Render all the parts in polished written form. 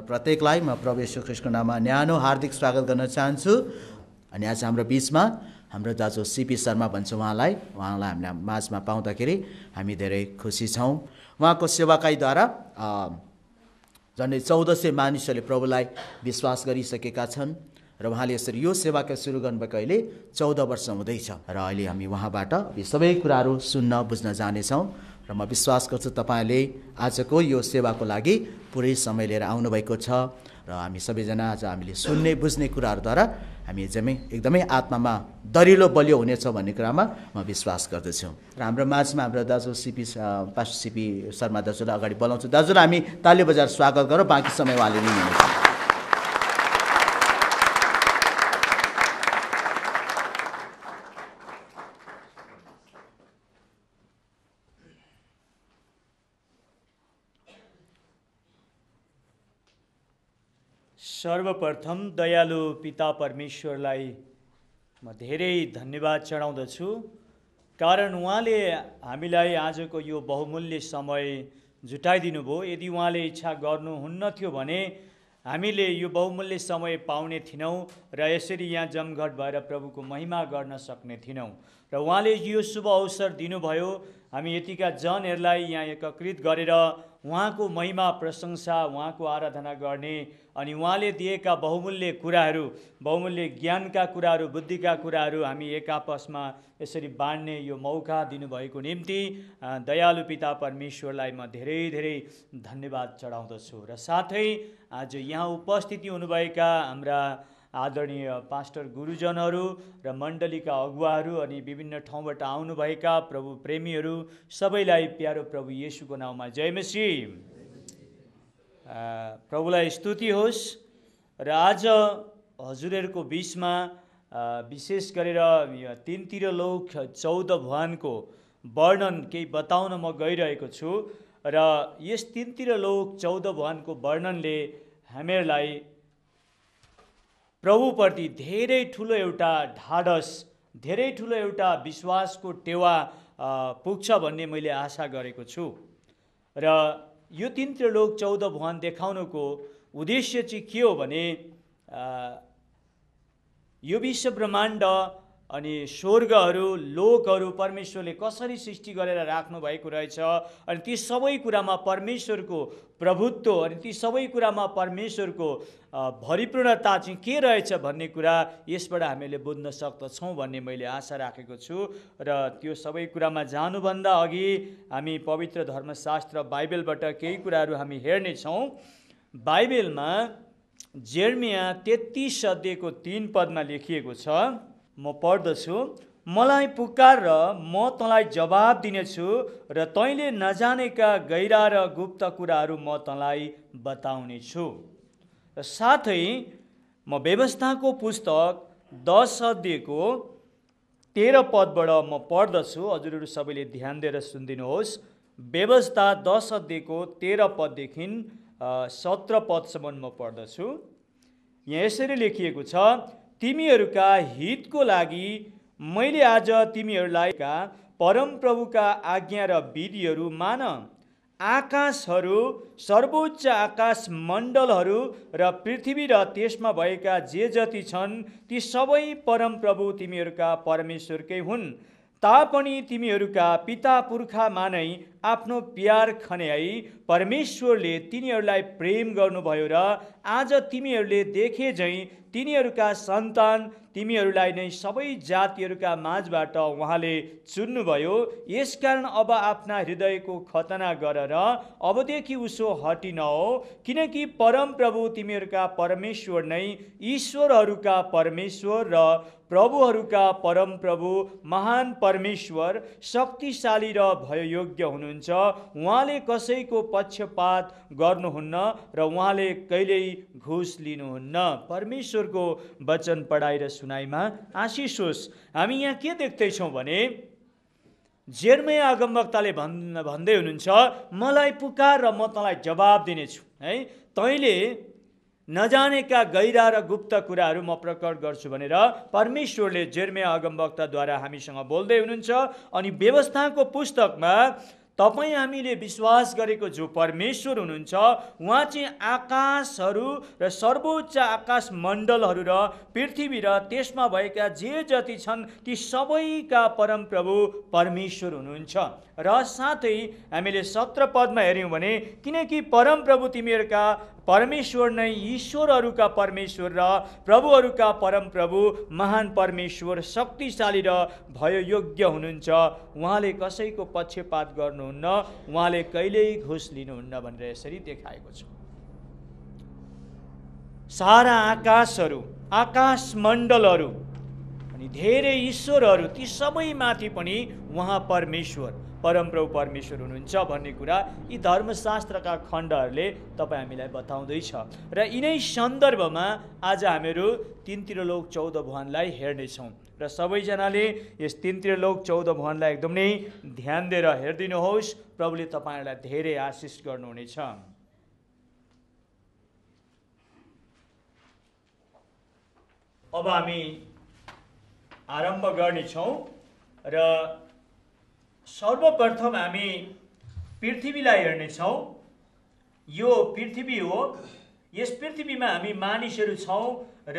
प्रत्येकलाई म प्रभु येशू ख्रीष्टको नाममा न्यानो हार्दिक स्वागत गर्न चाहन्छु। अनि आज हाम्रो बीचमा हाम्रो दाजु सीपी शर्मा भन्छ उहाँलाई हामीले माझमा पाउँदाखेरि हामी धेरै खुसी छौँ। उहाँको सेवाकाईद्वारा झन्डै 1400 मानिसहरूले प्रभुलाई विश्वास गरिसकेका छन् र उहाँले यसरी यो सेवाका सुरु गर्नुभएको अहिले 14 वर्ष हुँदैछ र अहिले हामी उहाँबाट यी सबै कुराहरू सुन्न बुझ्न जानेछौँ र म विश्वास गर्छु तपाईँले आजको यो सेवाको लागि पुरै समय लिएर आउनुभएको छ र हामी सबैजना आज हामीले सुन्ने बुझ्ने कुराहरूद्वारा हामी एकदमै आत्मामा दरिलो बलियो हुनेछ भन्ने कुरामा म विश्वास गर्दछु। र हाम्रो माझमा हाम्रो दाजु पास्टर सीपी शर्मा दाजुलाई अगाडि बोलाउँछु। दाजुलाई हामी ताली बजाएर स्वागत गरौँ। बाँकी समय उहाँले लिनुहुन्छ। सर्वप्रथम दयालु पिता परमेश्वरलाई म धेरै धन्यवाद चढाउँदछु, कारण उहाँले हामीलाई आजको यो बहुमूल्य समय जुटाइदिनु भयो। यदि उहाँले इच्छा गर्नुहुन्न थियो भने हामीले यो बहुमूल्य समय पाउने थिनौँ र यसरी यहाँ जमघट भएर प्रभुको महिमा गर्न सक्ने थिनौँ। र उहाँले यो शुभ अवसर दिनुभयो हामी यतिका जनहरूलाई यहाँ एकत्रित गरेर उहाँको महिमा प्रशंसा उहाँको आराधना गर्ने अनि उहाँले दिएका बहुमूल्य कुराहरू, बहुमूल्य ज्ञानका कुराहरू, बुद्धिका कुराहरू हामी एक आपसमा यसरी बाँड्ने यो मौका दिनुभएको निम्ति दयालु पिता परमेश्वरलाई म धेरै धेरै धन्यवाद चढाउँदछु। र साथै आज यहाँ उपस्थिति हुनुभएका हाम्रा आदरणीय पास्टर गुरुजनहरू र मण्डलीका अगुवाहरू अनि विभिन्न ठाउँबाट आउनुभएका प्रभु प्रेमीहरू सबैलाई प्यारो प्रभु येशूको नाममा जय मसीह। प्रभुलाई स्तुति होस्। र आज हजुरहरूको बिचमा विशेष गरेर तीनतिर लोक 14 भुवनको वर्णन केही बताउन म गइरहेको छु र यस तीनतिर लोक 14 भुवनको वर्णनले हामीहरूलाई प्रभुप्रति धेरै ठुलो एउटा ढाडस, धेरै ठुलो एउटा विश्वासको टेवा पुग्छ भन्ने मैले आशा गरेको छु। र यो तीनतिर लोक 14 भुवन देखाउनुको उद्देश्य चाहिँ के हो भने यो विश्व ब्रह्माण्ड अनि स्वर्गहरू, लोकहरू परमेश्वरले कसरी सृष्टि गरेर राख्नु भएको रहेछ अनि ती सबै कुरामा परमेश्वरको प्रभुत्व अनि ती सबै कुरामा परमेश्वरको भरिपूर्णता चाहिँ के रहेछ भन्ने कुरा यसबाट हामीले बुझ्न सक्दछौँ भन्ने मैले आशा राखेको छु। र त्यो सबै कुरामा जानुभन्दा अघि हामी पवित्र धर्मशास्त्र बाइबलबाट केही कुराहरू हामी हेर्नेछौँ। बाइबलमा जेर्मिया 33 अध्यायको 3 पदमा लेखिएको छ, म पढ्दछु। मलाई पुकार र म तँलाई जवाब दिनेछु र तैँले नजानेका गहिरा र गुप्त कुराहरू म तँलाई बताउने छु। र साथै म व्यवस्थाको पुस्तक 10 अध्यायको 13 पदबाट म पढ्दछु। हजुरहरू सबैले ध्यान दिएर सुनिदिनुहोस्। व्यवस्था 10 अध्यायको 13 पददेखि 17 पदसम्म म पढ्दछु। यहाँ यसरी लेखिएको छ, तिमीहरूका हितको लागि मैले आज तिमीहरूलाई परमप्रभुका आज्ञा र विधिहरू मान। आकाशहरू, सर्वोच्च आकाश मण्डलहरू र पृथ्वी र त्यसमा भएका जे जति छन् ती सबै परमप्रभु तिमीहरूका परमेश्वरकै हुन्। तापनि तिमीहरूका पिता पुर्खामा नै आफ्नो प्यार खन्याई परमेश्वरले तिनीहरूलाई प्रेम गर्नुभयो र आज तिमीहरूले देखे झैँ तिनीहरूका सन्तान तिमीहरूलाई नै सबै जातिहरूका माझबाट उहाँले चुन्नुभयो। यसकारण अब आफ्ना हृदयको खतना गरेर अबदेखि उसो हटी नहो, किनकि परमप्रभु तिमीहरूका परमेश्वर नै ईश्वरहरूका परमेश्वर र प्रभुहरूका परमप्रभु, महान परमेश्वर, शक्तिशाली र भययोग्य हुनुहुन्छ। उहाँले कसैको पक्षपात गर्नुहुन्न र उहाँले कहिल्यै घुस लिनुहुन्न। परमेश्वरको वचन पढाइ र सुनाइमा आशिष होस्। हामी यहाँ के देख्दैछौँ भने जेर्मिया अगमवक्ताले भन्दै हुनुहुन्छ, मलाई पुकार र म तँलाई जवाब दिनेछु। है, तैँले नजानेका गहिरा र गुप्त कुराहरू म प्रकट गर्छु भनेर परमेश्वरले जेर्मिया अगमवक्ताद्वारा हामीसँग बोल्दै हुनुहुन्छ। अनि व्यवस्थाको पुस्तकमा तपाईँ हामीले विश्वास गरेको जो परमेश्वर हुनुहुन्छ उहाँ चाहिँ आकाशहरू र सर्वोच्च आकाश मण्डलहरू र पृथ्वी र त्यसमा भएका जे जति छन् ती सबैका परमप्रभु परमेश्वर हुनुहुन्छ। र साथै हामीले 17 पदमा हेऱ्यौँ भने किनकि परमप्रभु तिमीहरूका परमेश्वर नै ईश्वरहरूका परमेश्वर र प्रभुहरूका परमप्रभु महान परमेश्वर शक्तिशाली र भययोग्य हुनुहुन्छ। उहाँले कसैको पक्षपात गर्नुहुन्न, उहाँले कहिल्यै घुस लिनुहुन्न भनेर यसरी देखाएको छ। सारा आकाशहरू, आकाश मण्डलहरू अनि धेरै ईश्वरहरू ती सबैमाथि पनि उहाँ परमेश्वर परमप्रभु परमेश्वर हुनुहुन्छ भन्ने कुरा यी धर्मशास्त्रका खण्डहरूले तपाईँ हामीलाई बताउँदैछ। र यिनै सन्दर्भमा आज हामीहरू 3 त्रिलोक 14 भुवनलाई हेर्नेछौँ र सबैजनाले यस 3 त्रिलोक 14 भुवनलाई एकदमै ध्यान दिएर हेरिदिनुहोस्। प्रभुले तपाईँहरूलाई धेरै आशिष गर्नुहुनेछ। अब हामी आरम्भ गर्नेछौँ र सर्वप्रथम हामी पृथ्वीलाई हेर्नेछौँ। यो पृथ्वी हो। यस पृथ्वीमा हामी मानिसहरू छौँ र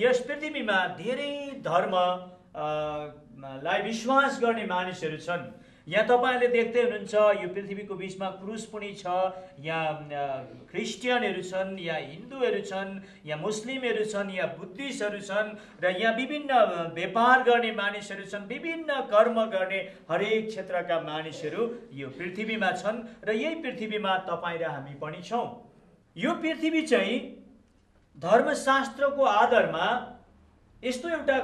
यस पृथ्वीमा धेरै धर्मलाई विश्वास गर्ने मानिसहरू छन्। यहाँ तपाईँहरूले देख्दै हुनुहुन्छ यो पृथ्वीको बिचमा क्रुस पनि छ। यहाँ क्रिस्चियनहरू छन्, यहाँ हिन्दूहरू छन्, यहाँ मुस्लिमहरू छन्, यहाँ बुद्धिस्टहरू छन् र यहाँ विभिन्न व्यापार गर्ने मानिसहरू छन्, विभिन्न कर्म गर्ने हरेक क्षेत्रका मानिसहरू यो पृथ्वीमा छन् र यही पृथ्वीमा तपाईँ र हामी पनि छौँ। यो पृथ्वी चाहिँ धर्मशास्त्रको आधारमा यस्तो एउटा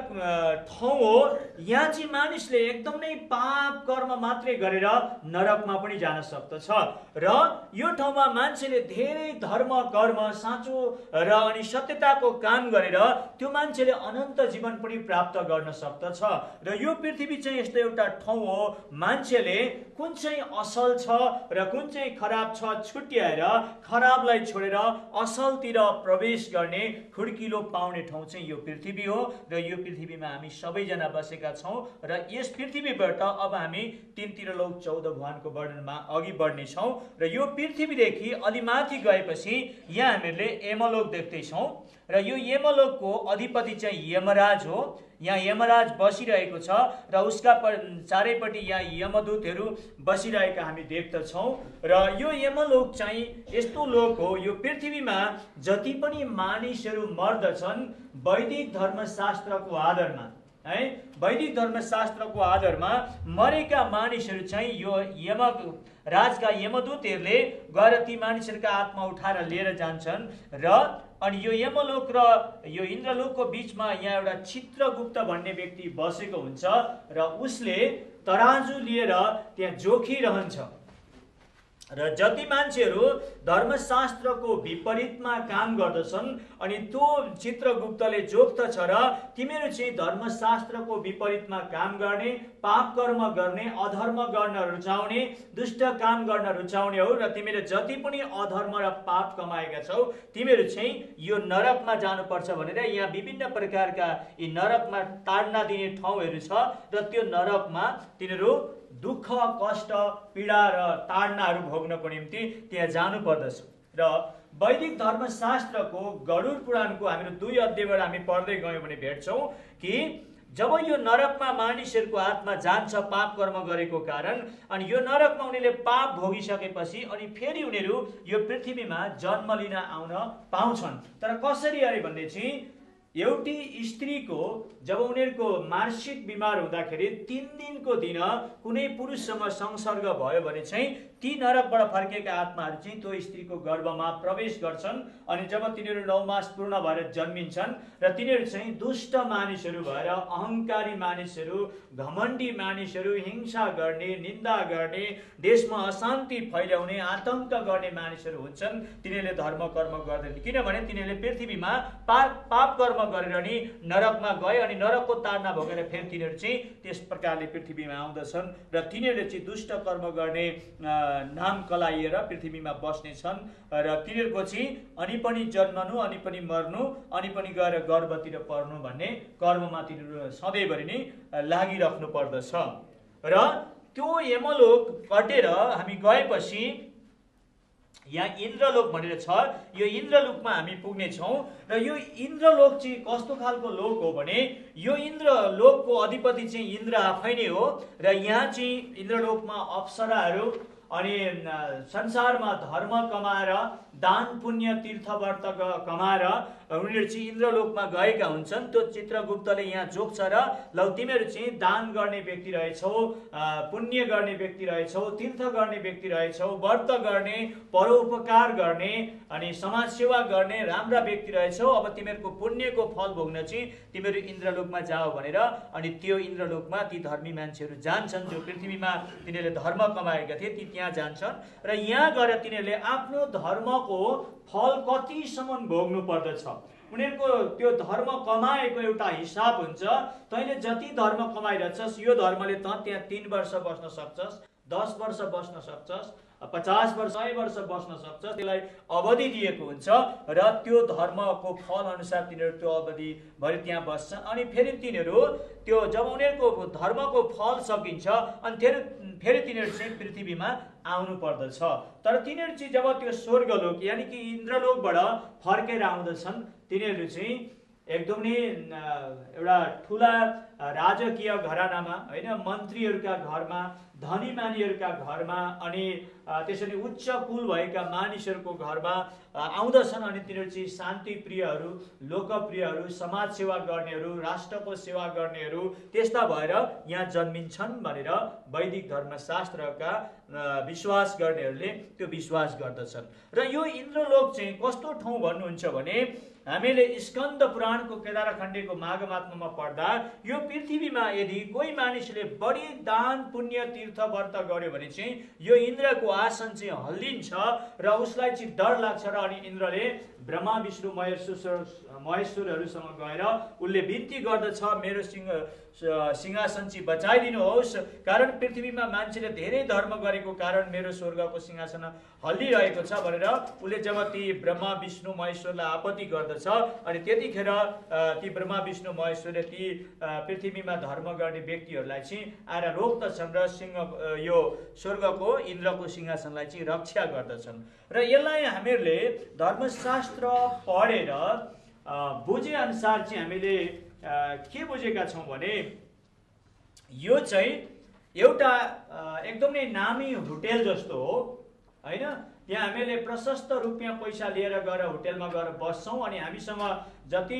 ठाउँ हो यहाँ चाहिँ मानिसले एकदमै पाप कर्म मात्रै गरेर नरकमा पनि जान सक्दछ र यो ठाउँमा मान्छेले धेरै धर्म कर्म साँचो र अनि सत्यताको काम गरेर त्यो मान्छेले अनन्त जीवन पनि प्राप्त गर्न सक्दछ। र यो पृथ्वी चाहिँ यस्तो एउटा ठाउँ हो मान्छेले कुन चाहिँ असल छ र कुन चाहिँ खराब छ छुट्याएर खराबलाई छोडेर असलतिर प्रवेश गर्ने खुड्किलो पाउने ठाउँ चाहिँ यो पृथ्वी हो र यो पृथ्वीमा हामी सबैजना बसेका छौँ। र यस पृथ्वीबाट अब हामी 3 त्रिलोक 14 भुवनको वर्णनमा अघि बढ्नेछौँ र यो पृथ्वीदेखि अलि माथि गएपछि यहाँ हामीहरूले यमलोक देख्दैछौँ र यो यमलोकको अधिपति चाहिँ यमराज हो। यहाँ यमराज बसिरहेको छ र उसका चारैपट्टि यहाँ यमदूतहरू बसिरहेका हामी देख्दछौँ र यो यमलोक चाहिँ यस्तो लोक हो। यो पृथ्वीमा जति पनि मानिसहरू मर्दछन् वैदिक धर्मशास्त्रको आधारमा है, वैदिक धर्मशास्त्रको आधारमा मरेका मानिसहरू चाहिँ यो राजका यमदूतहरूले गएर ती मानिसहरूका आत्मा उठाएर लिएर जान्छन् र अनि यो यमलोक र यो इन्द्रलोकको बिचमा यहाँ एउटा चित्रगुप्त भन्ने व्यक्ति बसेको हुन्छ र उसले तराजु लिएर त्यहाँ जोखिरहन्छ र जति मान्छेहरू धर्मशास्त्रको विपरीतमा काम गर्दछन् अनि त्यो चित्रगुप्तले जोख्दछ र तिमीहरू चाहिँ धर्मशास्त्रको विपरीतमा काम गर्ने, पाप कर्म गर्ने, अधर्म गर्न रुचाउने, दुष्ट काम गर्न रुचाउने हो र तिमीले जति पनि अधर्म र पाप कमाएका छौ तिमीहरू चाहिँ यो नरकमा जानुपर्छ भनेर यहाँ विभिन्न प्रकारका यी नरकमा ताड्ना दिने ठाउँहरू छ र त्यो नरकमा तिनीहरू दुःख कष्ट पीडा र ताडनाहरू भोग्नको निम्ति त्यहाँ जानु पर्दछ। र वैदिक धर्मशास्त्रको गरुड पुराणको हामीहरू 2 अध्यायबाट हामी पढ्दै गयौँ भने भेट्छौँ कि जब यो नरकमा मानिसहरूको आत्मा जान्छ पाप कर्म गरेको कारण अनि यो नरकमा उनीहरूले पाप भोगिसकेपछि अनि फेरि उनीहरू यो पृथ्वीमा जन्म लिन आउन पाउँछन्। तर कसरी अरे भन्ने चाहिँ एउटी स्त्रीको जब उनीहरूको मानसिक बिमार हुँदाखेरि 3 दिनको दिन कुनै पुरुषसँग संसर्ग भयो भने चाहिँ ती नरकबाट फर्केका आत्माहरू चाहिँ त्यो स्त्रीको गर्भमा प्रवेश गर्छन् अनि जब तिनीहरू 9 मास पूर्ण भएर जन्मिन्छन् र तिनीहरू चाहिँ दुष्ट मानिसहरू भएर अहंकारी मानिसहरू, घमण्डी मानिसहरू, हिंसा गर्ने, निन्दा गर्ने, देशमा अशान्ति फैलाउने, आतंक गर्ने मानिसहरू हुन्छन्। तिनीहरूले धर्म कर्म गर्दैन किनभने तिनीहरूले पृथ्वीमा पाप कर्म गरेर नि नरकमा गए अनि नरकको ताडना भोगेर फेरि तिनीहरू चाहिँ त्यस प्रकारले पृथ्वीमा आउँदछन् र तिनीहरूले चाहिँ दुष्ट कर्म गर्ने नाम कलाइएर पृथ्वीमा बस्ने छन् र तिनीहरूको चाहिँ अनि पनि जन्मनु अनि पनि मर्नु अनि पनि गएर गर्भतिर पर्नु भन्ने कर्ममा तिनीहरू सधैँभरि नै लागिराख्नु पर्दछ। र त्यो यमलोक कटेर हामी गएपछि यहाँ इन्द्रलोक भनेर छ, यो इन्द्रलोकमा हामी पुग्नेछौँ। र यो इन्द्रलोक चाहिँ कस्तो खालको लोक हो भने यो इन्द्रलोकको अधिपति चाहिँ इन्द्र आफै नै हो। र यहाँ चाहिँ इन्द्रलोकमा अप्सराहरू अनि संसारमा धर्म कमाएर दान पुण्य तीर्थ व्रत कमाएर उनीहरू चाहिँ इन्द्रलोकमा गएका हुन्छन्। त्यो चित्रगुप्तले यहाँ जोग्छ र लौ तिमीहरू चाहिँ दान गर्ने व्यक्ति रहेछौ, पुण्य गर्ने व्यक्ति रहेछौ, तीर्थ गर्ने व्यक्ति रहेछौ, व्रत गर्ने, परोपकार गर्ने अनि समाज सेवा गर्ने राम्रा व्यक्ति रहेछौ। अब तिमीहरूको पुण्यको फल भोग्न चाहिँ तिमीहरू इन्द्रलोकमा जाओ भनेर अनि त्यो इन्द्रलोकमा ती धर्मी मान्छेहरू जान्छन् जो पृथ्वीमा तिनीहरूले धर्म कमाएका थिए ती त्यहाँ जान्छन्। र यहाँ गएर तिनीहरूले आफ्नो धर्मको फल कतिसम्म भोग्नु पर्दछ, उनीहरूको त्यो धर्म कमाएको एउटा हिसाब हुन्छ। तैँले जति धर्म कमाइरहेछस् यो धर्मले त त्यहाँ 3 वर्ष बस्न सक्छस्, 10 वर्ष बस्न सक्छस्, 50 वर्ष 100 वर्ष बस्न सक्छस्, त्यसलाई अवधि दिएको हुन्छ र त्यो धर्मको फल अनुसार तिनीहरू त्यो अवधि भरि त्यहाँ बस्छन्। अनि फेरि तिनीहरू त्यो जब उनीहरूको धर्मको फल सकिन्छ अनि फेरि तिनीहरू चाहिँ पृथ्वीमा आउनु पर्दछ। तर तिनीहरू चाहिँ जब त्यो स्वर्गलोक यानि कि इन्द्रलोकबाट फर्केर आउँदछन् तिनीहरू चाहिँ एकदमै एउटा ठुला राजकीय घरानामा होइन, मन्त्रीहरूका घरमा, धनी मानीहरूका घरमा अनि त्यसरी उच्च कुल भएका मानिसहरूको घरमा आउँदछन्। अनि तिनीहरू चाहिँ शान्ति प्रियहरू, लोकप्रियहरू, समाज सेवा गर्नेहरू, राष्ट्रको सेवा गर्नेहरू त्यस्ता भएर यहाँ जन्मिन्छन् भनेर वैदिक धर्मशास्त्रका विश्वास गर्नेहरूले त्यो विश्वास गर्दछन्। र यो इन्द्रलोक चाहिँ कस्तो ठाउँ भन्नुहुन्छ भने हामीले स्कन्द पुराणको केदारखण्डीको माघमात्ममा पढ्दा यो पृथ्वीमा यदि कोही मानिसले बढी दान पुण्य तीर्थ व्रत गर्यो भने चाहिँ यो इन्द्रको आसन चाहिँ हल्लिन्छ र उसलाई चाहिँ डर लाग्छ। र अनि इन्द्रले ब्रह्मा विष्णु महेश्वरहरूसँग गएर उसले बिन्ती गर्दछ मेरो सिंहासन चाहिँ बचाइदिनुहोस्, कारण पृथ्वीमा मान्छेले धेरै धर्म गरेको कारण मेरो स्वर्गको सिंहासन हल्लिरहेको छ भनेर उसले जब ती ब्रह्मा विष्णु महेश्वरलाई आपत्ति गर्दछ अनि त्यतिखेर ती ब्रह्मा विष्णु महेश्वरले ती पृथ्वीमा धर्म गर्ने व्यक्तिहरूलाई चाहिँ आएर रोक्दछन् र यो स्वर्गको इन्द्रको सिंहासनलाई चाहिँ रक्षा गर्दछन्। र यसलाई हामीहरूले धर्मशास्त्र पढेर बुझे अनुसार चाहिँ हामीले के बुझेका छौँ भने यो चाहिँ एउटा एकदमै नामी होटेल जस्तो हो होइन। त्यहाँ हामीले प्रशस्त रुपियाँ पैसा लिएर गएर होटेलमा गएर बस्छौँ अनि हामीसँग जति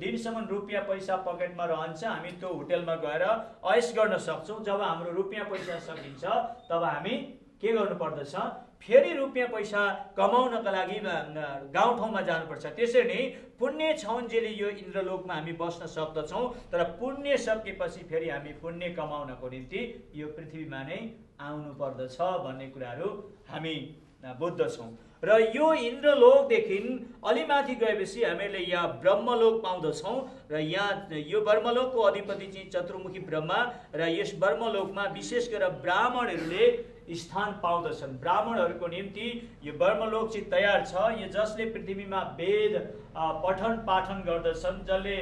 दिनसम्म रुपियाँ पैसा पकेटमा रहन्छ हामी त्यो होटेलमा गएर ऐस गर्न सक्छौँ। जब हाम्रो रुपियाँ पैसा सकिन्छ तब हामी के गर्नुपर्दछ, फेरि रुपियाँ पैसा कमाउनका लागि गाउँठाउँमा जानुपर्छ। त्यसरी नै पुण्य छौन्जेली यो इन्द्रलोकमा हामी बस्न सक्दछौँ, तर पुण्य सकेपछि फेरि हामी पुण्य कमाउनको निम्ति यो पृथ्वीमा नै आउनु पर्दछ भन्ने कुराहरू हामी बुझ्दछौँ। र यो इन्द्रलोकदेखि अलि माथि गएपछि हामीले यहाँ ब्रह्मलोक पाउँदछौँ र यहाँ यो ब्रह्मलोकको अधिपति चाहिँ चतुर्मुखी ब्रह्मा र यस ब्रह्मलोकमा विशेष गरेर ब्राह्मणहरूले स्थान पाउँदछन्। ब्राह्मणहरूको निम्ति यो ब्रह्मलोक चाहिँ तयार छ। यो जसले पृथ्वीमा वेद पठन पाठन गर्दछन्, जसले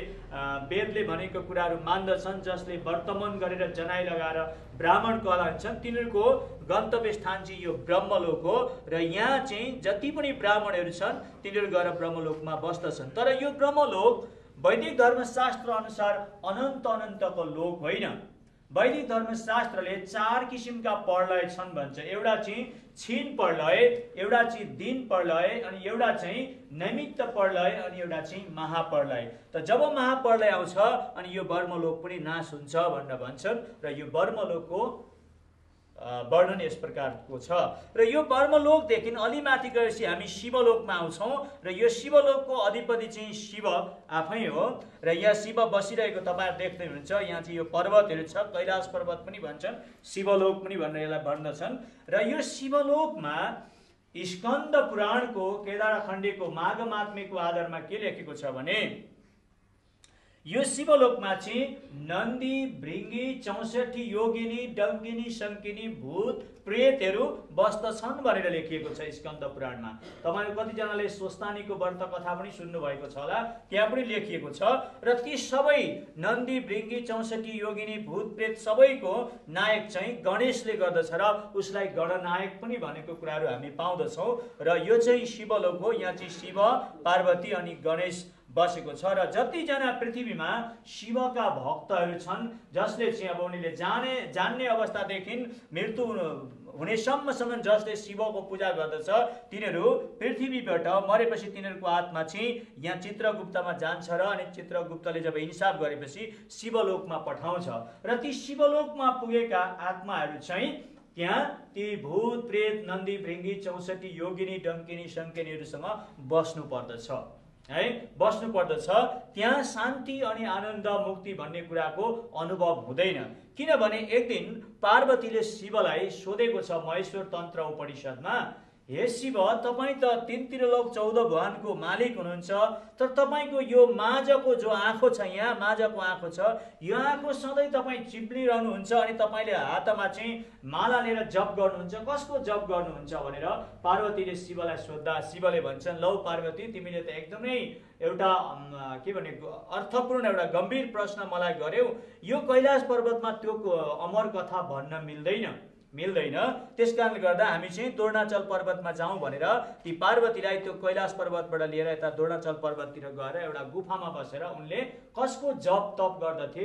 वेदले भनेको कुराहरू मान्दछन्, जसले वर्तमान गरेर जनाइ लगाएर ब्राह्मण कहलान्छन्, तिनीहरूको गन्तव्य स्थान चाहिँ यो ब्रह्मलोक हो। र यहाँ चाहिँ जति पनि ब्राह्मणहरू छन् तिनीहरू गएर ब्रह्मलोकमा बस्दछन्। तर यो ब्रह्मलोक वैदिक धर्मशास्त्र अनुसार अनन्तको लोक होइन। वैदिक धर्मशास्त्रले 4 किसिमका प्रलय छन् भन्छ। एउटा चाहिँ क्षीण प्रलय, एउटा चाहिँ दिन प्रलय अनि एउटा चाहिँ नैमित्त प्रलय अनि एउटा चाहिँ महाप्रलय। त जब महाप्रलय आउँछ अनि यो ब्रह्मलोक पनि नाश हुन्छ भनेर भन्छन्। र यो ब्रह्मलोकको वर्णन यस प्रकारको छ। र यो ब्रह्मलोकदेखि अलि माथि गएपछि हामी शिवलोकमा आउँछौँ र यो शिवलोकको अधिपति चाहिँ शिव आफै हो। र यहाँ शिव बसिरहेको तपाईँहरू देख्दै हुनुहुन्छ। यहाँ चाहिँ यो पर्वतहरू छ, कैलाश पर्वत पनि भन्छन्, शिवलोक पनि भनेर यसलाई भन्दछन्। र यो शिवलोकमा स्कन्द पुराणको केदारखण्डीको माघमात्मेको आधारमा के लेखेको छ भने यो शिवलोकमा चाहिँ नन्दी, भृङ्गी, 64 योगिनी, डङ्गिनी, शङ्किनी, भूत, प्रेतहरू बस्दछन् भनेर लेखिएको छ स्कन्द पुराणमा। तपाईँहरू कतिजनाले स्वस्तानीको व्रत कथा पनि सुन्नुभएको छ होला, त्यहाँ पनि लेखिएको छ। र ती सबै नन्दी, भृङ्गी, 64 योगिनी, भूत, प्रेत सबैको नायक चाहिँ गणेशले गर्दछ र उसलाई गणनायक पनि भनेको कुराहरू हामी पाउँदछौँ। र यो चाहिँ शिवलोक हो। यहाँ चाहिँ शिव, पार्वती अनि गणेश बसेको छ। र जतिजना पृथ्वीमा शिवका भक्तहरू छन्, जसले चाहिँ अब उनीले जान्ने अवस्थादेखि मृत्यु हुनेसम्मसम्म जसले शिवको पूजा गर्दछ, तिनीहरू पृथ्वीबाट मरेपछि तिनीहरूको आत्मा चाहिँ यहाँ चित्रगुप्तमा जान्छ र अनि चित्रगुप्तले जब हिसाब गरेपछि शिवलोकमा पठाउँछ। र ती शिवलोकमा पुगेका आत्माहरू चाहिँ त्यहाँ ती भूत, प्रेत, नन्दी, भृङ्गी, 64 योगिनी, डङ्किनी, शङ्किनीहरूसँग बस्नु पर्दछ है, बस्नु पर्दछ। त्यहाँ शान्ति अनि आनन्द, मुक्ति भन्ने कुराको अनुभव हुँदैन। किनभने एक दिन पार्वतीले शिवलाई सोधेको छ महेश्वर तन्त्र उपनिषदमा, हे शिव, तपाईँ त 3 लोक 14 भुवनको मालिक हुनुहुन्छ, तर तपाईँको यो माझको जो आँखो छ, यहाँ माझको आँखो छ, यो आँखो सधैँ तपाईँ चिप्लिरहनुहुन्छ अनि तपाईँले हातमा चाहिँ माला लिएर जप गर्नुहुन्छ। कसको जप गर्नुहुन्छ भनेर पार्वतीले शिवलाई सोद्धा शिवले भन्छन्, लौ पार्वती, तिमीले त एकदमै एउटा के भने अर्थपूर्ण एउटा गम्भीर प्रश्न मलाई गर्यौ। यो कैलाश पर्वतमा त्यो अमर कथा भन्न मिल्दैन। त्यस कारणले गर्दा हामी चाहिँ द्रोणाचल पर्वतमा जाउँ भनेर ती पार्वतीलाई त्यो कैलाश पर्वतबाट लिएर यता द्रोणाचल पर्वततिर गएर एउटा गुफामा बसेर उनले कसको जप तप गर्दथे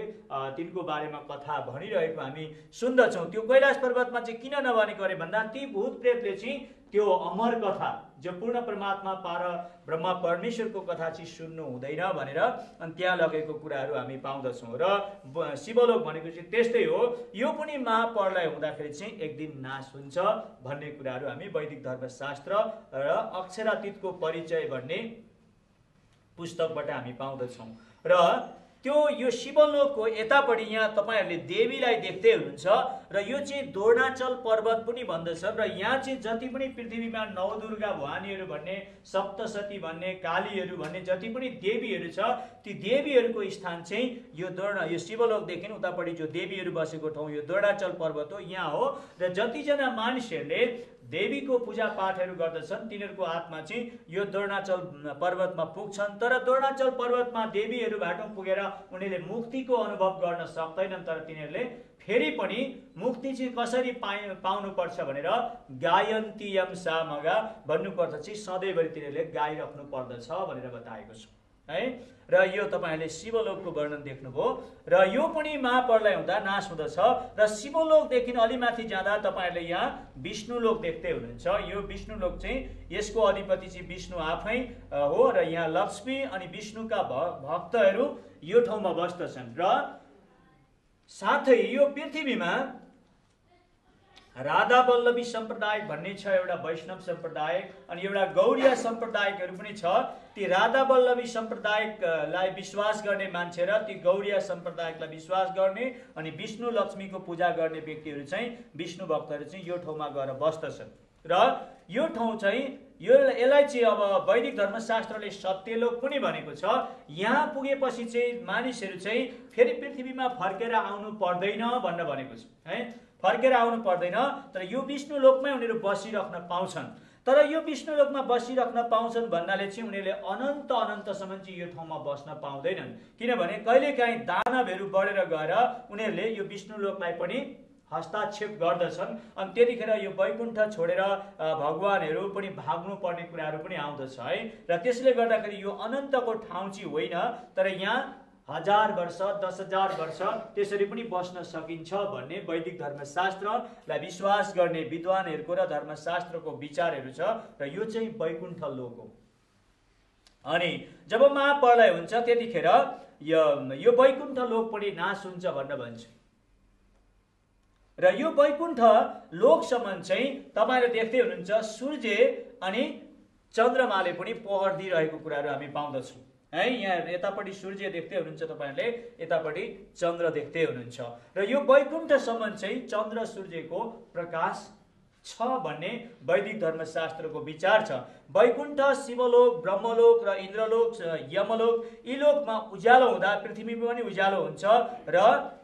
तिनको बारेमा कथा भनिरहेको हामी सुन्दछौँ। त्यो कैलाश पर्वतमा चाहिँ किन नभनेको अरे भन्दा ती भूत प्रेतले चाहिँ त्यो अमर कथा जो पूर्ण परमात्मा ब्रह्मा परमेश्वरको कथा चाहिँ सुन्नु हुँदैन भनेर अनि त्यहाँ लगेको कुराहरू हामी पाउँदछौँ। र शिवलोक भनेको चाहिँ त्यस्तै हो। यो पनि महाप्रलय हुँदाखेरि चाहिँ एक दिन नाश हुन्छ भन्ने कुराहरू हामी वैदिक धर्मशास्त्र र अक्षरातीतको परिचय भन्ने पुस्तकबाट हामी पाउँदछौँ। र त्यो यो शिवलोकको यतापट्टि यहाँ तपाईँहरूले देवीलाई देख्दै हुनुहुन्छ र यो चाहिँ द्रोणाचल पर्वत पनि भन्दछ। र यहाँ चाहिँ जति पनि पृथ्वीमा नवदुर्गा भवानीहरू भन्ने, सप्तशती भन्ने, कालीहरू भन्ने जति पनि देवीहरू छ, ती देवीहरूको स्थान चाहिँ यो शिवलोकदेखि उतापट्टि जो देवीहरू बसेको ठाउँ यो द्रोणाचल पर्वत हो, यहाँ हो। र जतिजना मानिसहरूले देवीको पूजा पाठहरू गर्दछन् तिनीहरूको आत्मा चाहिँ यो द्रोणाचल पर्वतमा पुग्छन्। तर द्रोणाचल पर्वतमा देवीहरूबाट पुगेर उनीहरूले मुक्तिको अनुभव गर्न सक्दैनन्। तर तिनीहरूले फेरि पनि मुक्ति चाहिँ कसरी पाउनुपर्छ भनेर गायन्तीयम सामगा भन्नुपर्छ चाहिँ सधैँभरि तिनीहरूले गाइराख्नु पर्दछ भनेर बताएको छ है। र यो तपाईँहरूले शिवलोकको वर्णन देख्नुभयो। र यो पनि महाप्रलय हुँदा नाश हुँदछ। र शिवलोकदेखि अलि माथि जाँदा तपाईँहरूले यहाँ विष्णुलोक देख्दै हुनुहुन्छ। यो विष्णुलोक चाहिँ यसको अधिपति चाहिँ विष्णु आफै हो। र यहाँ लक्ष्मी अनि विष्णुका भक्तहरू यो ठाउँमा बस्दछन्। र साथै यो पृथ्वीमा राधा वल्लभी सम्प्रदाय भन्ने छ, एउटा वैष्णव सम्प्रदाय अनि एउटा गौडिया सम्प्रदायहरू पनि छ। ती राधा वल्लभी सम्प्रदायलाई विश्वास गर्ने मान्छे र ती गौडिया सम्प्रदायलाई विश्वास गर्ने अनि विष्णु लक्ष्मीको पूजा गर्ने व्यक्तिहरू चाहिँ विष्णु भक्तहरू चाहिँ यो ठाउँमा गएर बस्दछन्। र यो ठाउँ चाहिँ यसलाई चाहिँ अब वैदिक धर्मशास्त्रले सत्यलोक पनि भनेको छ। यहाँ पुगेपछि चाहिँ मानिसहरू चाहिँ फेरि पृथ्वीमा फर्केर आउनु पर्दैन भनेर भनेको छ है, फर्केर आउनु पर्दैन। तर यो विष्णुलोकमै उनीहरू बसिराख्न पाउँछन्। तर यो विष्णुलोकमा बसिराख्न पाउँछन् भन्नाले चाहिँ उनीहरूले अनन्तसम्म चाहिँ यो ठाउँमा बस्न पाउँदैनन्। किनभने कहिलेकाहीँ दानवहरू बढेर गएर उनीहरूले यो विष्णुलोकलाई पनि हस्ताक्षेप गर्दछन्। अनि त्यतिखेर यो वैकुण्ठ छोडेर भगवानहरू पनि भाग्नु पर्ने कुराहरू पनि आउँदछ है। र त्यसले गर्दाखेरि यो अनन्तको ठाउँ चाहिँ होइन, तर यहाँ 1000 वर्ष 10,000 वर्ष त्यसरी पनि बस्न सकिन्छ भन्ने वैदिक धर्मशास्त्रलाई विश्वास गर्ने विद्वानहरूको र धर्मशास्त्रको विचारहरू छ। र यो चाहिँ वैकुण्ठ लोक हो। अनि जब महाप्रलय हुन्छ त्यतिखेर यो वैकुण्ठ लोक पनि नाश हुन्छ भनेर भन्छ। र यो वैकुण्ठ लोकसम्म चाहिँ तपाईँले देख्दै हुनुहुन्छ सूर्य अनि चन्द्रमाले पनि पहर दिइरहेको कुराहरू हामी पाउँदछौँ है। यहाँ यतापट्टि सूर्य देख्दै हुनुहुन्छ तपाईँहरूले, यतापट्टि चन्द्र देख्दै हुनुहुन्छ। र यो वैकुण्ठसम्म चाहिँ चन्द्र सूर्यको प्रकाश छ भन्ने वैदिक धर्मशास्त्रको विचार छ। वैकुण्ठ, शिवलोक, ब्रह्मलोक र इन्द्रलोक, यमलोक, यी लोकमा उज्यालो हुँदा पृथ्वीमा पनि उज्यालो हुन्छ र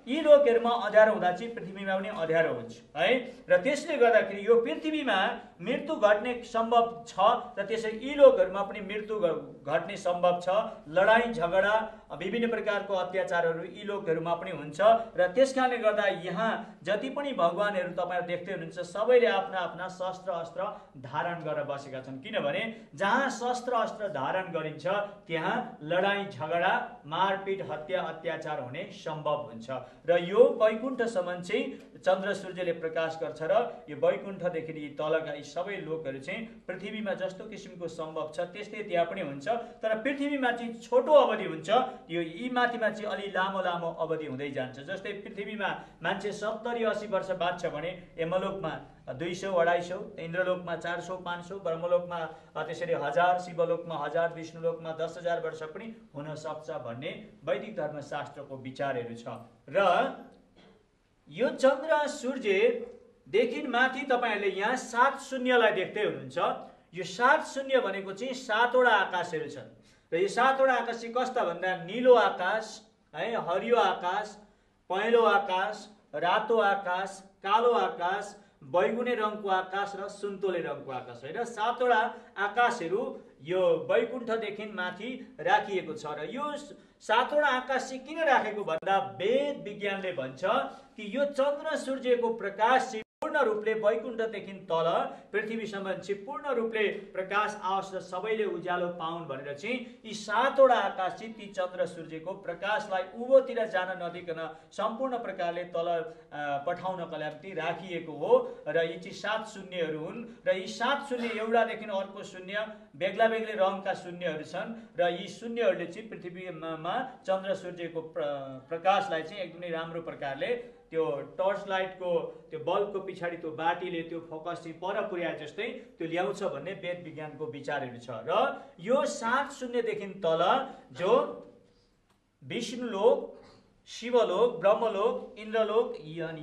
यी लोकहरूमा अँध्यारो हुँदा चाहिँ पृथ्वीमा पनि अँध्यारो हुन्छ है। र त्यसले गर्दाखेरि यो पृथ्वीमा मृत्यु घट्ने सम्भव छ र त्यसै यी लोकहरूमा पनि मृत्यु घट्ने सम्भव छ। लडाईँ झगडा, विभिन्न प्रकारको अत्याचारहरू यी लोकहरूमा पनि हुन्छ र त्यस कारणले गर्दा यहाँ जति पनि भगवानहरू तपाईँहरू देख्दै हुनुहुन्छ सबैले आफ्ना आफ्ना शस्त्र अस्त्र धारण गरेर बसेका छन्। किनभने जहाँ शस्त्र अस्त्र धारण गरिन्छ त्यहाँ लडाईँ झगडा, मारपिट, हत्या, अत्याचार हुने सम्भव हुन्छ र यो वैकुण्ठसम्म चाहिँ चन्द्र सूर्यले प्रकाश गर्छ र यो वैकुण्ठदेखि यी तलका यी सबै लोकहरू चाहिँ पृथ्वीमा जस्तो किसिमको सम्भव छ त्यस्तै त्यहाँ पनि हुन्छ। तर पृथ्वीमा चाहिँ छोटो अवधि हुन्छ, यो यी माथिमा चाहिँ अलि लामो लामो अवधि हुँदै जान्छ। जस्तै पृथ्वीमा मान्छे 70-80 वर्ष बाँच्छ भने यमलोकमा 200-250, इन्द्रलोकमा 400-500, ब्रह्मलोकमा त्यसरी 1000, शिवलोकमा 1000, विष्णुलोकमा 10,000 वर्ष पनि हुन सक्छ भन्ने वैदिक धर्मशास्त्रको विचारहरू छ। र यो चन्द्र सूर्यदेखि माथि तपाईँहरूले यहाँ 7 शून्यलाई देख्दै हुनुहुन्छ। यो 7 शून्य भनेको चाहिँ 7वटा आकाशहरू छन् र यो 7वटा आकाश चाहिँ कस्ता भन्दा नीलो आकाश है, हरियो आकाश, पहेँलो आकाश, रातो आकाश, कालो आकाश, बैगुने रङको आकाश र सुन्तोले रङको आकाश है। र 7वटा आकाशहरू यो वैकुण्ठदेखि माथि राखिएको छ। र यो 7वटा आकाश चाहिँ किन राखेको भन्दा वेद विज्ञानले भन्छ कि यो चन्द्र सूर्यको प्रकाश चाहिँ पूर्ण रूपले वैकुण्ठदेखि तल पृथ्वीसम्म चाहिँ पूर्ण रूपले प्रकाश आओस् र सबैले उज्यालो पाउन् भनेर चाहिँ यी 7वटा आकाश चाहिँ ती चन्द्र सूर्यको प्रकाशलाई उँभोतिर जान नदिकन सम्पूर्ण प्रकारले तल पठाउनका लागि राखिएको हो। र यी चाहिँ 7 शून्यहरू हुन् र यी 7 शून्य एउटादेखि अर्को शून्य बेग्ला बेग्लै रङका शून्यहरू छन् र यी शून्यहरूले चाहिँ पृथ्वीमा चन्द्र सूर्यको प्रकाशलाई चाहिँ एकदमै राम्रो प्रकारले त्यो टर्च लाइटको त्यो बल्बको पछाडि त्यो बाटीले त्यो फोकस चाहिँ पर पुर्याए जस्तै त्यो ल्याउँछ भन्ने वेद विज्ञानको विचारहरू छ। र यो 7 शून्यदेखि तल जो विष्णुलोक, शिवलोक, ब्रह्मलोक, इन्द्रलोक,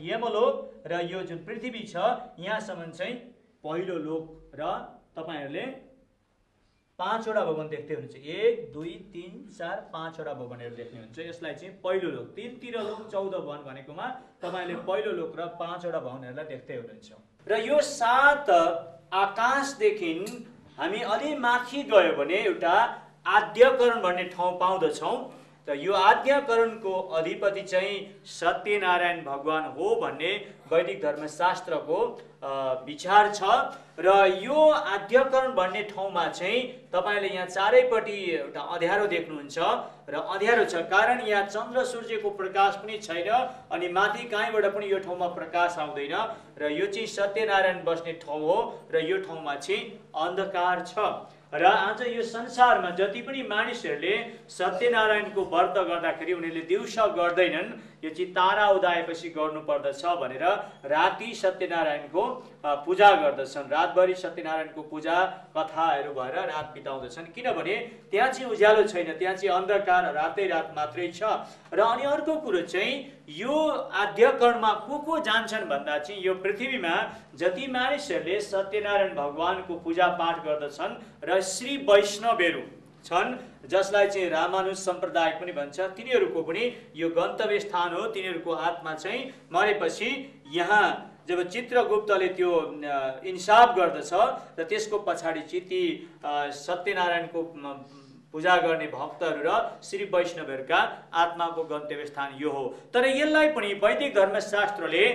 यमलोक र यो जुन पृथ्वी छ यहाँसम्म चाहिँ पहिलो लोक र तपाईँहरूले 5वटा भवन देख्दै हुनुहुन्छ। 1 2 3 4 5वटा भवनहरू देख्नुहुन्छ। यसलाई चाहिँ पहिलो लोक, 3 लोक 14 भवन भनेकोमा तपाईँले पहिलो लोक र 5वटा भवनहरूलाई देख्दै हुनुहुन्छ। र यो 7 आकाशदेखि हामी अलि माथि गयो भने एउटा आद्यकरण भन्ने ठाउँ पाउँदछौँ। र यो आद्यकरणको अधिपति चाहिँ सत्यनारायण भगवान हो भन्ने वैदिक धर्मशास्त्रको विचार छ। र यो आद्यकरण भन्ने ठाउँमा चाहिँ तपाईँले यहाँ चारैपट्टि एउटा अँध्यारो देख्नुहुन्छ र अँध्यारो छ कारण यहाँ चन्द्र सूर्यको प्रकाश पनि छैन अनि माथि कहीँबाट पनि यो ठाउँमा प्रकाश आउँदैन र यो चाहिँ सत्यनारायण बस्ने ठाउँ हो र यो ठाउँमा चाहिँ अन्धकार छ। र आज यो संसारमा जति पनि मानिसहरूले सत्यनारायणको व्रत गर्दाखेरि उनीहरूले दिउँसो गर्दैनन्, यो चाहिँ तारा उदाएपछि गर्नुपर्दछ भनेर राति सत्यनारायणको पूजा गर्दछन्। रातभरि सत्यनारायणको पूजा कथाहरू भएर रात बिताउँदछन् किनभने त्यहाँ चाहिँ उज्यालो छैन, त्यहाँ चाहिँ अन्धकार रातै रात मात्रै छ। र अनि अर्को कुरो चाहिँ यो आद्यकरणमा को जान्छन् भन्दा चाहिँ यो पृथ्वीमा जति मानिसहरूले सत्यनारायण भगवानको पूजा पाठ गर्दछन् र श्री वैष्णवहरू छन् जसलाई चाहिँ रामानुज सम्प्रदाय पनि भन्छ, तिनीहरूको पनि यो गन्तव्य स्थान हो। तिनीहरूको आत्मा चाहिँ मरेपछि यहाँ जब चित्रगुप्तले त्यो इन्साफ गर्दछ र त्यसको पछाडि चाहिँ ती सत्यनारायणको पूजा गर्ने भक्तहरू र श्री वैष्णवहरूका आत्माको गन्तव्य स्थान यो हो। तर यसलाई पनि वैदिक धर्मशास्त्रले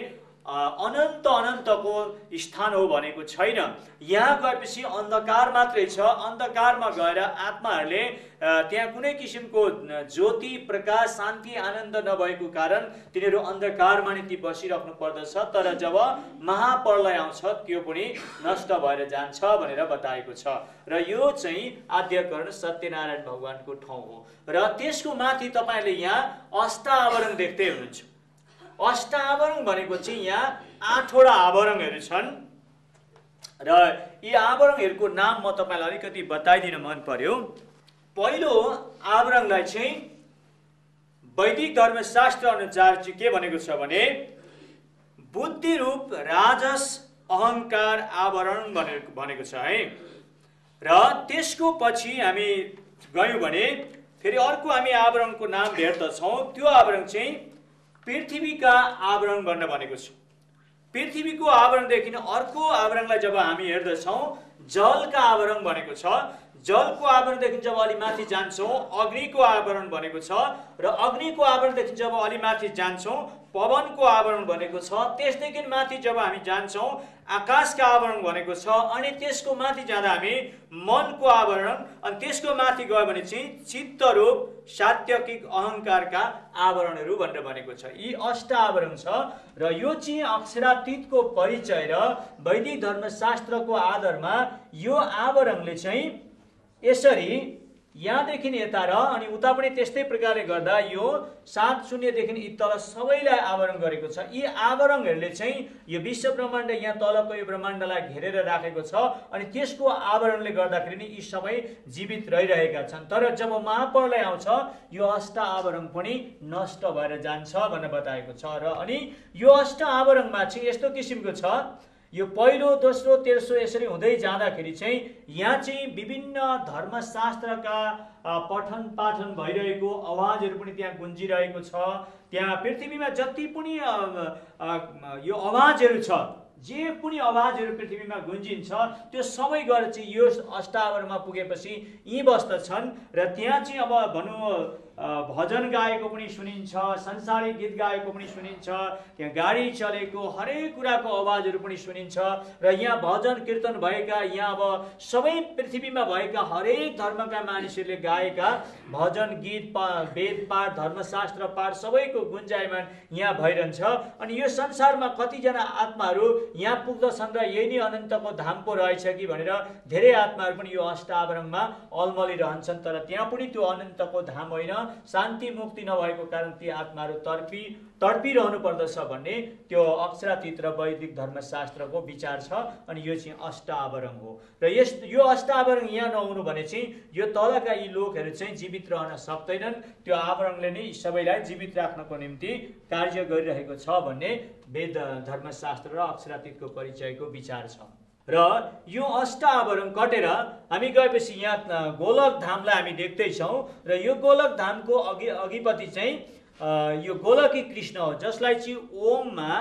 अनन्तको स्थान हो भनेको छैन। यहाँ गएपछि अन्धकार मात्रै छ। अन्धकारमा गएर आत्माहरूले त्यहाँ कुनै किसिमको ज्योति प्रकाश शान्ति आनन्द नभएको कारण तिनीहरू अन्धकारमा नै ती बसिराख्नु पर्दछ। तर जब महाप्रलय आउँछ त्यो पनि नष्ट भएर जान्छ भनेर बताएको छ। र यो चाहिँ आद्यकरण सत्यनारायण भगवानको ठाउँ हो। र त्यसको माथि तपाईँहरूले यहाँ अष्टावरण देख्दै हुनुहुन्छ। अष्टावरण भनेको चाहिँ यहाँ 8वटा आवरणहरू छन् र यी आवरणहरूको नाम म तपाईँलाई अलिकति बताइदिन मन पर्यो। पहिलो आवरणलाई चाहिँ वैदिक धर्मशास्त्र अनुसार चाहिँ के भनेको छ भने बुद्धि रूप राजस अहङ्कार आवरण भनेको छ है। र त्यसको पछि हामी गयौँ भने फेरि अर्को हामी आवरणको नाम भेट्दछौँ। त्यो आवरण चाहिँ पृथ्वीका आवरण गर्न भनेको छ। पृथ्वीको आवरणदेखि अर्को आवरणलाई जब हामी हेर्दछौँ जलका आवरण भनेको छ। जलको आवरणदेखि जब अलि माथि जान्छौँ अग्निको आवरण भनेको छ। र अग्निको आवरणदेखि जब अलि माथि जान्छौँ पवनको आवरण भनेको छ। त्यसदेखि माथि जब हामी जान्छौँ आकाशका आवरण भनेको छ। अनि त्यसको माथि जाँदा हामी मनको आवरण, अनि त्यसको माथि गयो भने चाहिँ चित्तरूप सात्विक अहङ्कारका आवरणहरू भनेर भनेको छ। यी अष्ट आवरण छ र यो चाहिँ अक्षरातीतको परिचय र वैदिक धर्मशास्त्रको आधारमा यो आवरणले चाहिँ यसरी यहाँदेखि यता र अनि उता पनि त्यस्तै प्रकारले गर्दा यो 7 शून्यदेखि तल सबैलाई आवरण गरेको छ। यी आवरणहरूले चाहिँ यो विश्व ब्रह्माण्ड यहाँ तलको यो ब्रह्माण्डलाई घेरेर राखेको छ। अनि त्यसको आवरणले गर्दाखेरि नि यी सबै जीवित रहिरहेका छन्। तर जब महाप्रलय आउँछ यो अष्ट आवरण पनि नष्ट भएर जान्छ भनेर बताएको छ। र अनि यो अष्ट आवरणमा चाहिँ यस्तो किसिमको छ, यो पहिलो दोस्रो तेस्रो यसरी हुँदै जाँदाखेरि चाहिँ यहाँ चाहिँ विभिन्न धर्मशास्त्रका पठन पाठन भइरहेको आवाजहरू पनि त्यहाँ गुन्जिरहेको छ। त्यहाँ पृथ्वीमा जति पनि यो आवाजहरू छ, जे पनि आवाजहरू पृथ्वीमा गुन्जिन्छ त्यो सबै गएर चाहिँ यो अष्टावरणमा पुगेपछि यी बस्दछन्। र त्यहाँ चाहिँ अब भनौँ भजन गाएको पनि सुनिन्छ, संसारिक गीत गाएको पनि सुनिन्छ, त्यहाँ गाडी चलेको हरेक कुराको आवाजहरू पनि सुनिन्छ। र यहाँ भजन कीर्तन भएका, यहाँ अब सबै पृथ्वीमा भएका हरेक धर्मका मानिसहरूले गाएका भजन गीत वेद पाठ धर्मशास्त्र पाठ सबैको गुन्जायमान यहाँ भइरहन्छ। अनि यो संसारमा कतिजना आत्माहरू यहाँ पुग्दछन् र यही नै अनन्तको धाम पो रहेछ कि भनेर धेरै आत्माहरू पनि यो अष्टावरणमा अल्मलिरहन्छन्। तर त्यहाँ पनि त्यो अनन्तको धाम होइन, शान्ति मुक्ति नभएको कारण ती आत्माहरू तडपिरहनु पर्दछ भन्ने त्यो अक्षरातीत र वैदिक धर्मशास्त्रको विचार छ। अनि यो चाहिँ अष्टावरण हो। र यो अष्टावरण यहाँ नहुनु भने चाहिँ यो तलका यी लोकहरू चाहिँ जीवित रहन सक्दैनन्। त्यो आवरणले नै सबैलाई जीवित राख्नको निम्ति कार्य गरिरहेको छ भन्ने वेद धर्मशास्त्र र अक्षरातीतको परिचयको विचार छ। र यो अष्ट आवरण कटेर हामी गएपछि यहाँ गोलक धामलाई हामी देख्दैछौँ। र यो गोलक धामको अघिपट्टि चाहिँ यो गोलकी कृष्ण हो, जसलाई चाहिँ ओममा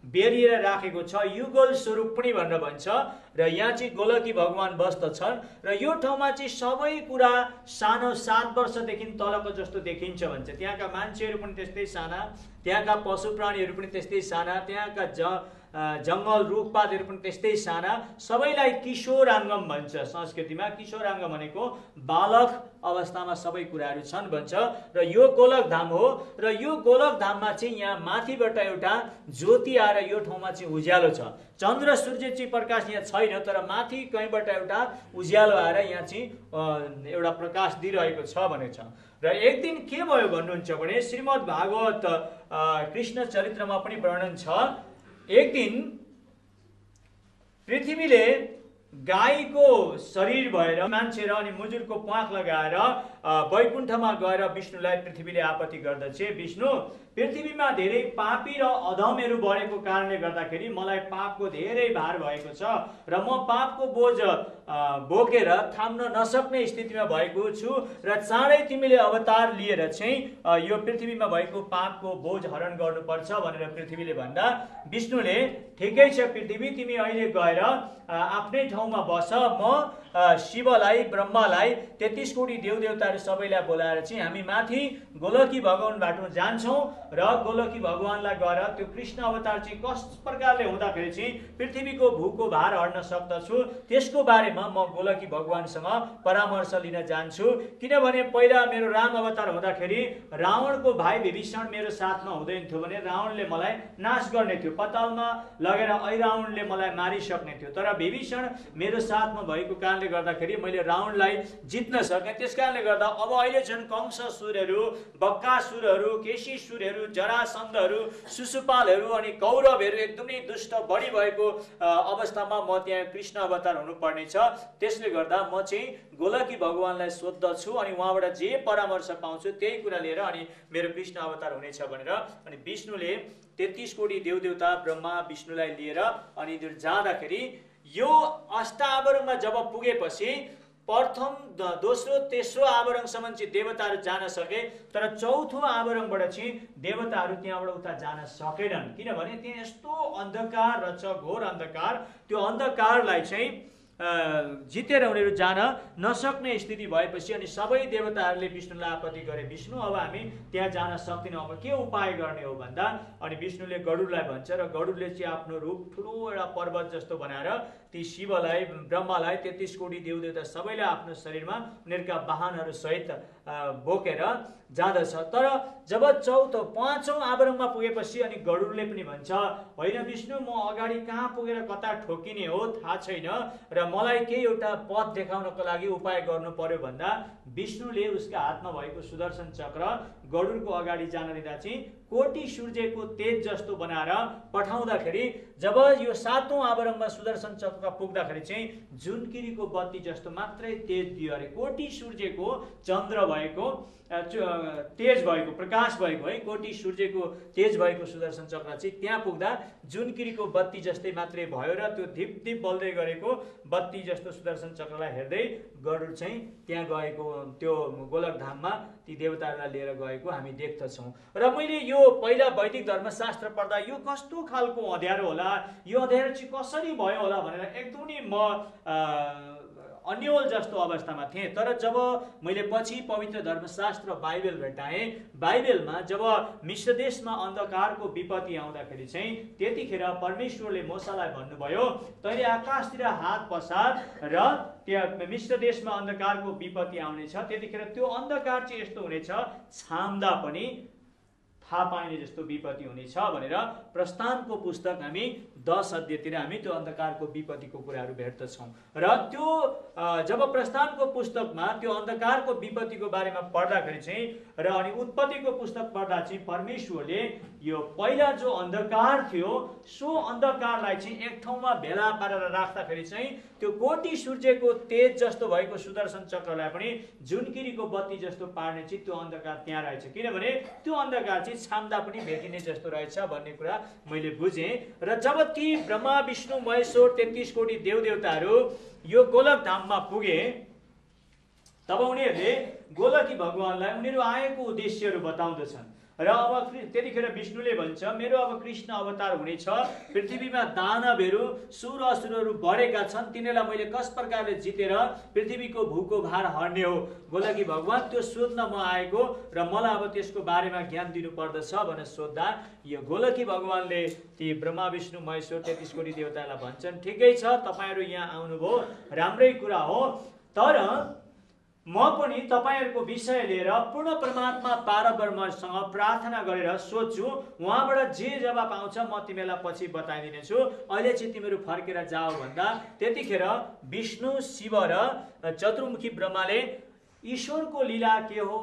बेरिएर राखेको छ, युगल स्वरूप पनि भनेर भन्छ। र यहाँ चाहिँ गोलकी भगवान बस्दछन्। र यो ठाउँमा चाहिँ सबै कुरा सानो 7 वर्षदेखि तलको जस्तो देखिन्छ भन्छ। त्यहाँका मान्छेहरू पनि त्यस्तै साना, त्यहाँका पशु प्राणीहरू पनि त्यस्तै साना, त्यहाँका जङ्गल रुखपातहरू पनि त्यस्तै साना, सबैलाई किशोराङ्गम भन्छ। संस्कृतिमा किशोराङ्गम भनेको बालक अवस्थामा सबै कुराहरू छन् भन्छ। र यो गोलक धाम हो। र यो गोलक धाममा चाहिँ यहाँ माथिबाट एउटा ज्योति आएर यो ठाउँमा चाहिँ उज्यालो छ। चन्द्र सूर्य चाहिँ प्रकाश यहाँ छैन, तर माथि कहीँबाट एउटा उज्यालो आएर यहाँ चाहिँ एउटा प्रकाश दिइरहेको छ भनेको छ। र एक दिन के भयो भन्नुहुन्छ भने श्रीमद् भागवत कृष्ण चरित्रमा पनि वर्णन छ। एक दिन पृथ्वीले गाईको शरीर भएर मान्छे र अनि मुजुरको प्वाख लगाएर वैकुण्ठमा गएर विष्णुलाई पृथ्वीले आपत्ति गर्दछ, विष्णु पृथ्वीमा धेरै पापी र अधमहरू बढेको कारणले गर्दाखेरि मलाई पापको धेरै भार भएको छ र म पापको बोझ बोकेर थाम्न नसक्ने स्थितिमा भएको छु र चाँडै तिमीले अवतार लिएर चाहिँ यो पृथ्वीमा भएको पापको बोझ हरण गर्नुपर्छ भनेर पृथ्वीले भन्दा विष्णुले ठिकै छ पृथ्वी, तिमी अहिले गएर आफ्नै ठाउँमा बस, म शिवलाई ब्रह्मालाई 33 कोटी देवदेवताहरू सबैलाई बोलाएर चाहिँ हामी माथि गोलकी भगवानबाट जान्छौँ र गोलकी भगवानलाई गएर त्यो कृष्ण अवतार चाहिँ कस प्रकारले हुँदाखेरि चाहिँ पृथ्वीको भूको भार हट्न सक्दछु त्यसको बारेमा म गोलकी भगवानसँग परामर्श लिन जान्छु। किनभने पहिला मेरो राम अवतार हुँदाखेरि रावणको भाइ विभीषण मेरो साथमा हुँदैन थियो भने रावणले मलाई नाश गर्ने थियो, पतालमा लगेर ऐरावणले मलाई मारिसक्ने थियो। तर विभीषण मेरो साथमा भएको कारणले गर्दाखेरि मैले रावणलाई जित्न सकेँ। त्यसकारणले गर्दा गर्दा अब अहिले झन् कंससुरहरू, बक्कासुरहरू, केसीसुरहरू, जरासन्धहरू, शिशुपालहरू अनि कौरवहरू एकदमै दुष्ट बढी भएको अवस्थामा म त्यहाँ कृष्ण अवतार हुनुपर्नेछ। त्यसले गर्दा म चाहिँ गोलकी भगवानलाई सोद्धछु अनि उहाँबाट जे परामर्श पाउँछु त्यही कुरा लिएर अनि मेरो कृष्ण अवतार हुनेछ भनेर अनि विष्णुले 33 कोटी देवदेवता ब्रह्मा विष्णुलाई लिएर अनि जाँदाखेरि यो अष्टावरणमा जब पुगेपछि प्रथम दोस्रो तेस्रो आवरणसम्म चाहिँ देवताहरू जान सके, तर चौथो आवरणबाट चाहिँ देवताहरू त्यहाँबाट उता जान सकेनन्, किनभने त्यहाँ यस्तो अन्धकार रहेछ, घोर अन्धकार। त्यो अन्धकारलाई चाहिँ जितेर उनीहरू जान नसक्ने स्थिति भएपछि अनि सबै देवताहरूले विष्णुलाई आपत्ति गरे, विष्णु अब हामी त्यहाँ जान सक्दैनौँ, अब के उपाय गर्ने हो भन्दा अनि विष्णुले गरुडलाई भन्छ र गरुडले चाहिँ आफ्नो रूप ठुलो एउटा पर्वत जस्तो बनाएर ती शिवलाई ब्रह्मालाई 33 कोटी देवदेवता सबैलाई आफ्नो शरीरमा उनीहरूका वाहनहरू सहित बोकेर जाँदछ। तर जब पाँचौं आवरणमा पुगेपछि अनि गरुडले पनि भन्छ होइन विष्णु, म अगाडि कहाँ पुगेर कता ठोकिने हो थाहा छैन र मलाई केही एउटा पथ देखाउनको लागि उपाय गर्नु पर्यो भन्दा विष्णुले उसका हातमा भएको सुदर्शन चक्र गरुडको अगाडि जान दिँदा चाहिँ कोटी सूर्यको तेज जस्तो बनाएर पठाउँदाखेरि जब यो 7औं आवरणमा सुदर्शन चक्र पुग्दाखेरि चाहिँ जुनकिरीको बत्ती जस्तो मात्रै तेज दियो अरे। कोटी सूर्यको चन्द्र भएको तेज भएको प्रकाश भएको है, कोटी सूर्यको तेज भएको सुदर्शन चक्र चाहिँ त्यहाँ पुग्दा जुनकिरीको बत्ती जस्तै मात्रै भयो र त्यो धिप धिप बल्दै गरेको बत्ती जस्तो सुदर्शन चक्रलाई हेर्दै गरुड चाहिँ त्यहाँ गएको त्यो गोलक धाममा ती देवताहरूलाई लिएर गएको हामी देख्दछौँ। र मैले यो पहिला वैदिक धर्मशास्त्र पढ्दा यो कस्तो खालको अँध्यारो होला, यो अँध्यारो चाहिँ कसरी भयो होला भनेर एकदमै म अन्यल जस्तो अवस्थामा थिएँ। तर जब मैले पछि पवित्र धर्मशास्त्र बाइबल भेटाएँ, बाइबलमा जब मिश्र देशमा अन्धकारको विपत्ति आउँदाखेरि चाहिँ त्यतिखेर परमेश्वरले मूसालाई भन्नुभयो तैँले आकाशतिर हात पसार र त्यहाँ मिश्र देशमा अन्धकारको विपत्ति आउनेछ, त्यतिखेर त्यो अन्धकार चाहिँ यस्तो हुनेछ छाम्दा पनि थाहा पाइने जस्तो विपत्ति हुनेछ भनेर प्रस्थानको पुस्तक हामी 10 अध्यायतिर हामी त्यो अन्धकारको विपत्तिको कुराहरू भेट्दछौँ। र त्यो जब प्रस्थानको पुस्तकमा त्यो अन्धकारको विपत्तिको बारेमा पढ्दाखेरि चाहिँ र अनि उत्पत्तिको पुस्तक पढ्दा चाहिँ परमेश्वरले यो पहिला जो अन्धकार थियो सो अन्धकारलाई चाहिँ एक ठाउँमा भेला पारेर राख्दाखेरि चाहिँ त्यो कोटी सूर्यको तेज जस्तो भएको सुदर्शन चक्रलाई पनि जुनकिरीको बत्ती जस्तो पार्ने चाहिँ त्यो अन्धकार त्यहाँ रहेछ, किनभने त्यो अन्धकार चाहिँ छाम्दा पनि भेटिने जस्तो रहेछ भन्ने कुरा मैले बुझेँ। र जब ती ब्रह्मा विष्णु महेश्वर 33 कोटी देवदेवताहरू यो गोलक धाममा पुगे तब उनीहरूले गोलकी भगवानलाई उनीहरू आएको उद्देश्यहरू बताउँदछन् र अब त्यतिखेर विष्णुले भन्छ मेरो अब कृष्ण अवतार हुनेछ, पृथ्वीमा दानवहरू सुर असुरहरू बढेका छन्, तिनीहरूलाई मैले कस प्रकारले जितेर पृथ्वीको भूको भार हर्ने हो गोलकी भगवान त्यो सोध्न म आएको र मलाई अब त्यसको बारेमा ज्ञान दिनु पर्दछ भनेर सोद्धा यो गोलकी भगवानले ती ब्रह्मा विष्णु महेश्वर 33 कोटी देवतालाई भन्छन् ठिकै छ तपाईहरू यहाँ आउनुभयो राम्रै कुरा हो, तर म पनि तपाईहरूको विषय लिएर पूर्ण परमात्मा पारब्रह्मसँग प्रार्थना गरेर सोध्छु, उहाँबाट जे जवाब आउँछ म तिमीलाई पछि बताइदिनेछु, अहिले चाहिँ तिमीहरू फर्केर जाऊ भन्दा त्यतिखेर विष्णु शिव र चतुर्मुखी ब्रह्माले ईश्वरको लीला के हो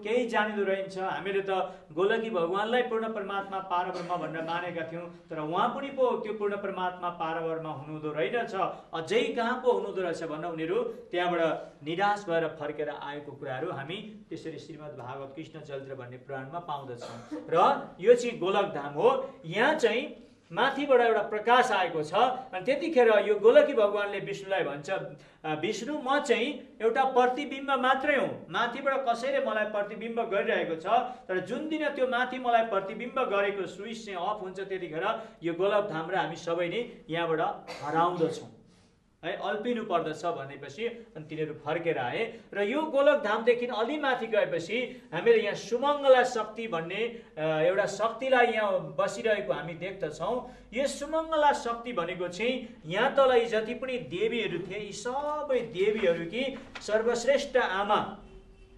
केही जानिदो रहन्छ। हामीले त गोलकी भगवानलाई पूर्ण परमात्मा पारब्रह्म भनेर मानेका थियौँ, तर उहाँ पनि पो त्यो पूर्ण परमात्मा पारब्रह्म हुनुहुँदो रहेनछ, अझै कहाँ पो हुनुहुँदो रहेछ भनेर उनीहरू त्यहाँबाट निराश भएर फर्केर आएको कुराहरू हामी त्यसरी श्रीमद् भागवत कृष्ण चरित्र भन्ने पुराणमा पाउँदछौँ। र यो चाहिँ गोलक धाम हो, यहाँ चाहिँ माथिबाट एउटा प्रकाश आएको छ अनि त्यतिखेर यो गोलकी भगवानले विष्णुलाई भन्छ विष्णु म चाहिँ एउटा प्रतिबिम्ब मात्रै हुँ, माथिबाट कसैले मलाई प्रतिबिम्ब गरिरहेको छ, तर जुन दिन त्यो माथि मलाई प्रतिबिम्ब गरेको स्विच चाहिँ अफ हुन्छ त्यतिखेर यो गोलक धाम र हामी सबै नै यहाँबाट हराउँदछौँ है, अल्पिनु पर्दछ भनेपछि अनि तिनीहरू फर्केर आए र यो गोलक धामदेखि अलि माथि गएपछि हामीले यहाँ सुमङ्गला शक्ति भन्ने एउटा शक्तिलाई यहाँ बसिरहेको हामी देख्दछौँ। यो सुमङ्गला शक्ति भनेको चाहिँ यहाँ तल यी जति पनि देवीहरू थिए यी सबै देवीहरू कि सर्वश्रेष्ठ आमा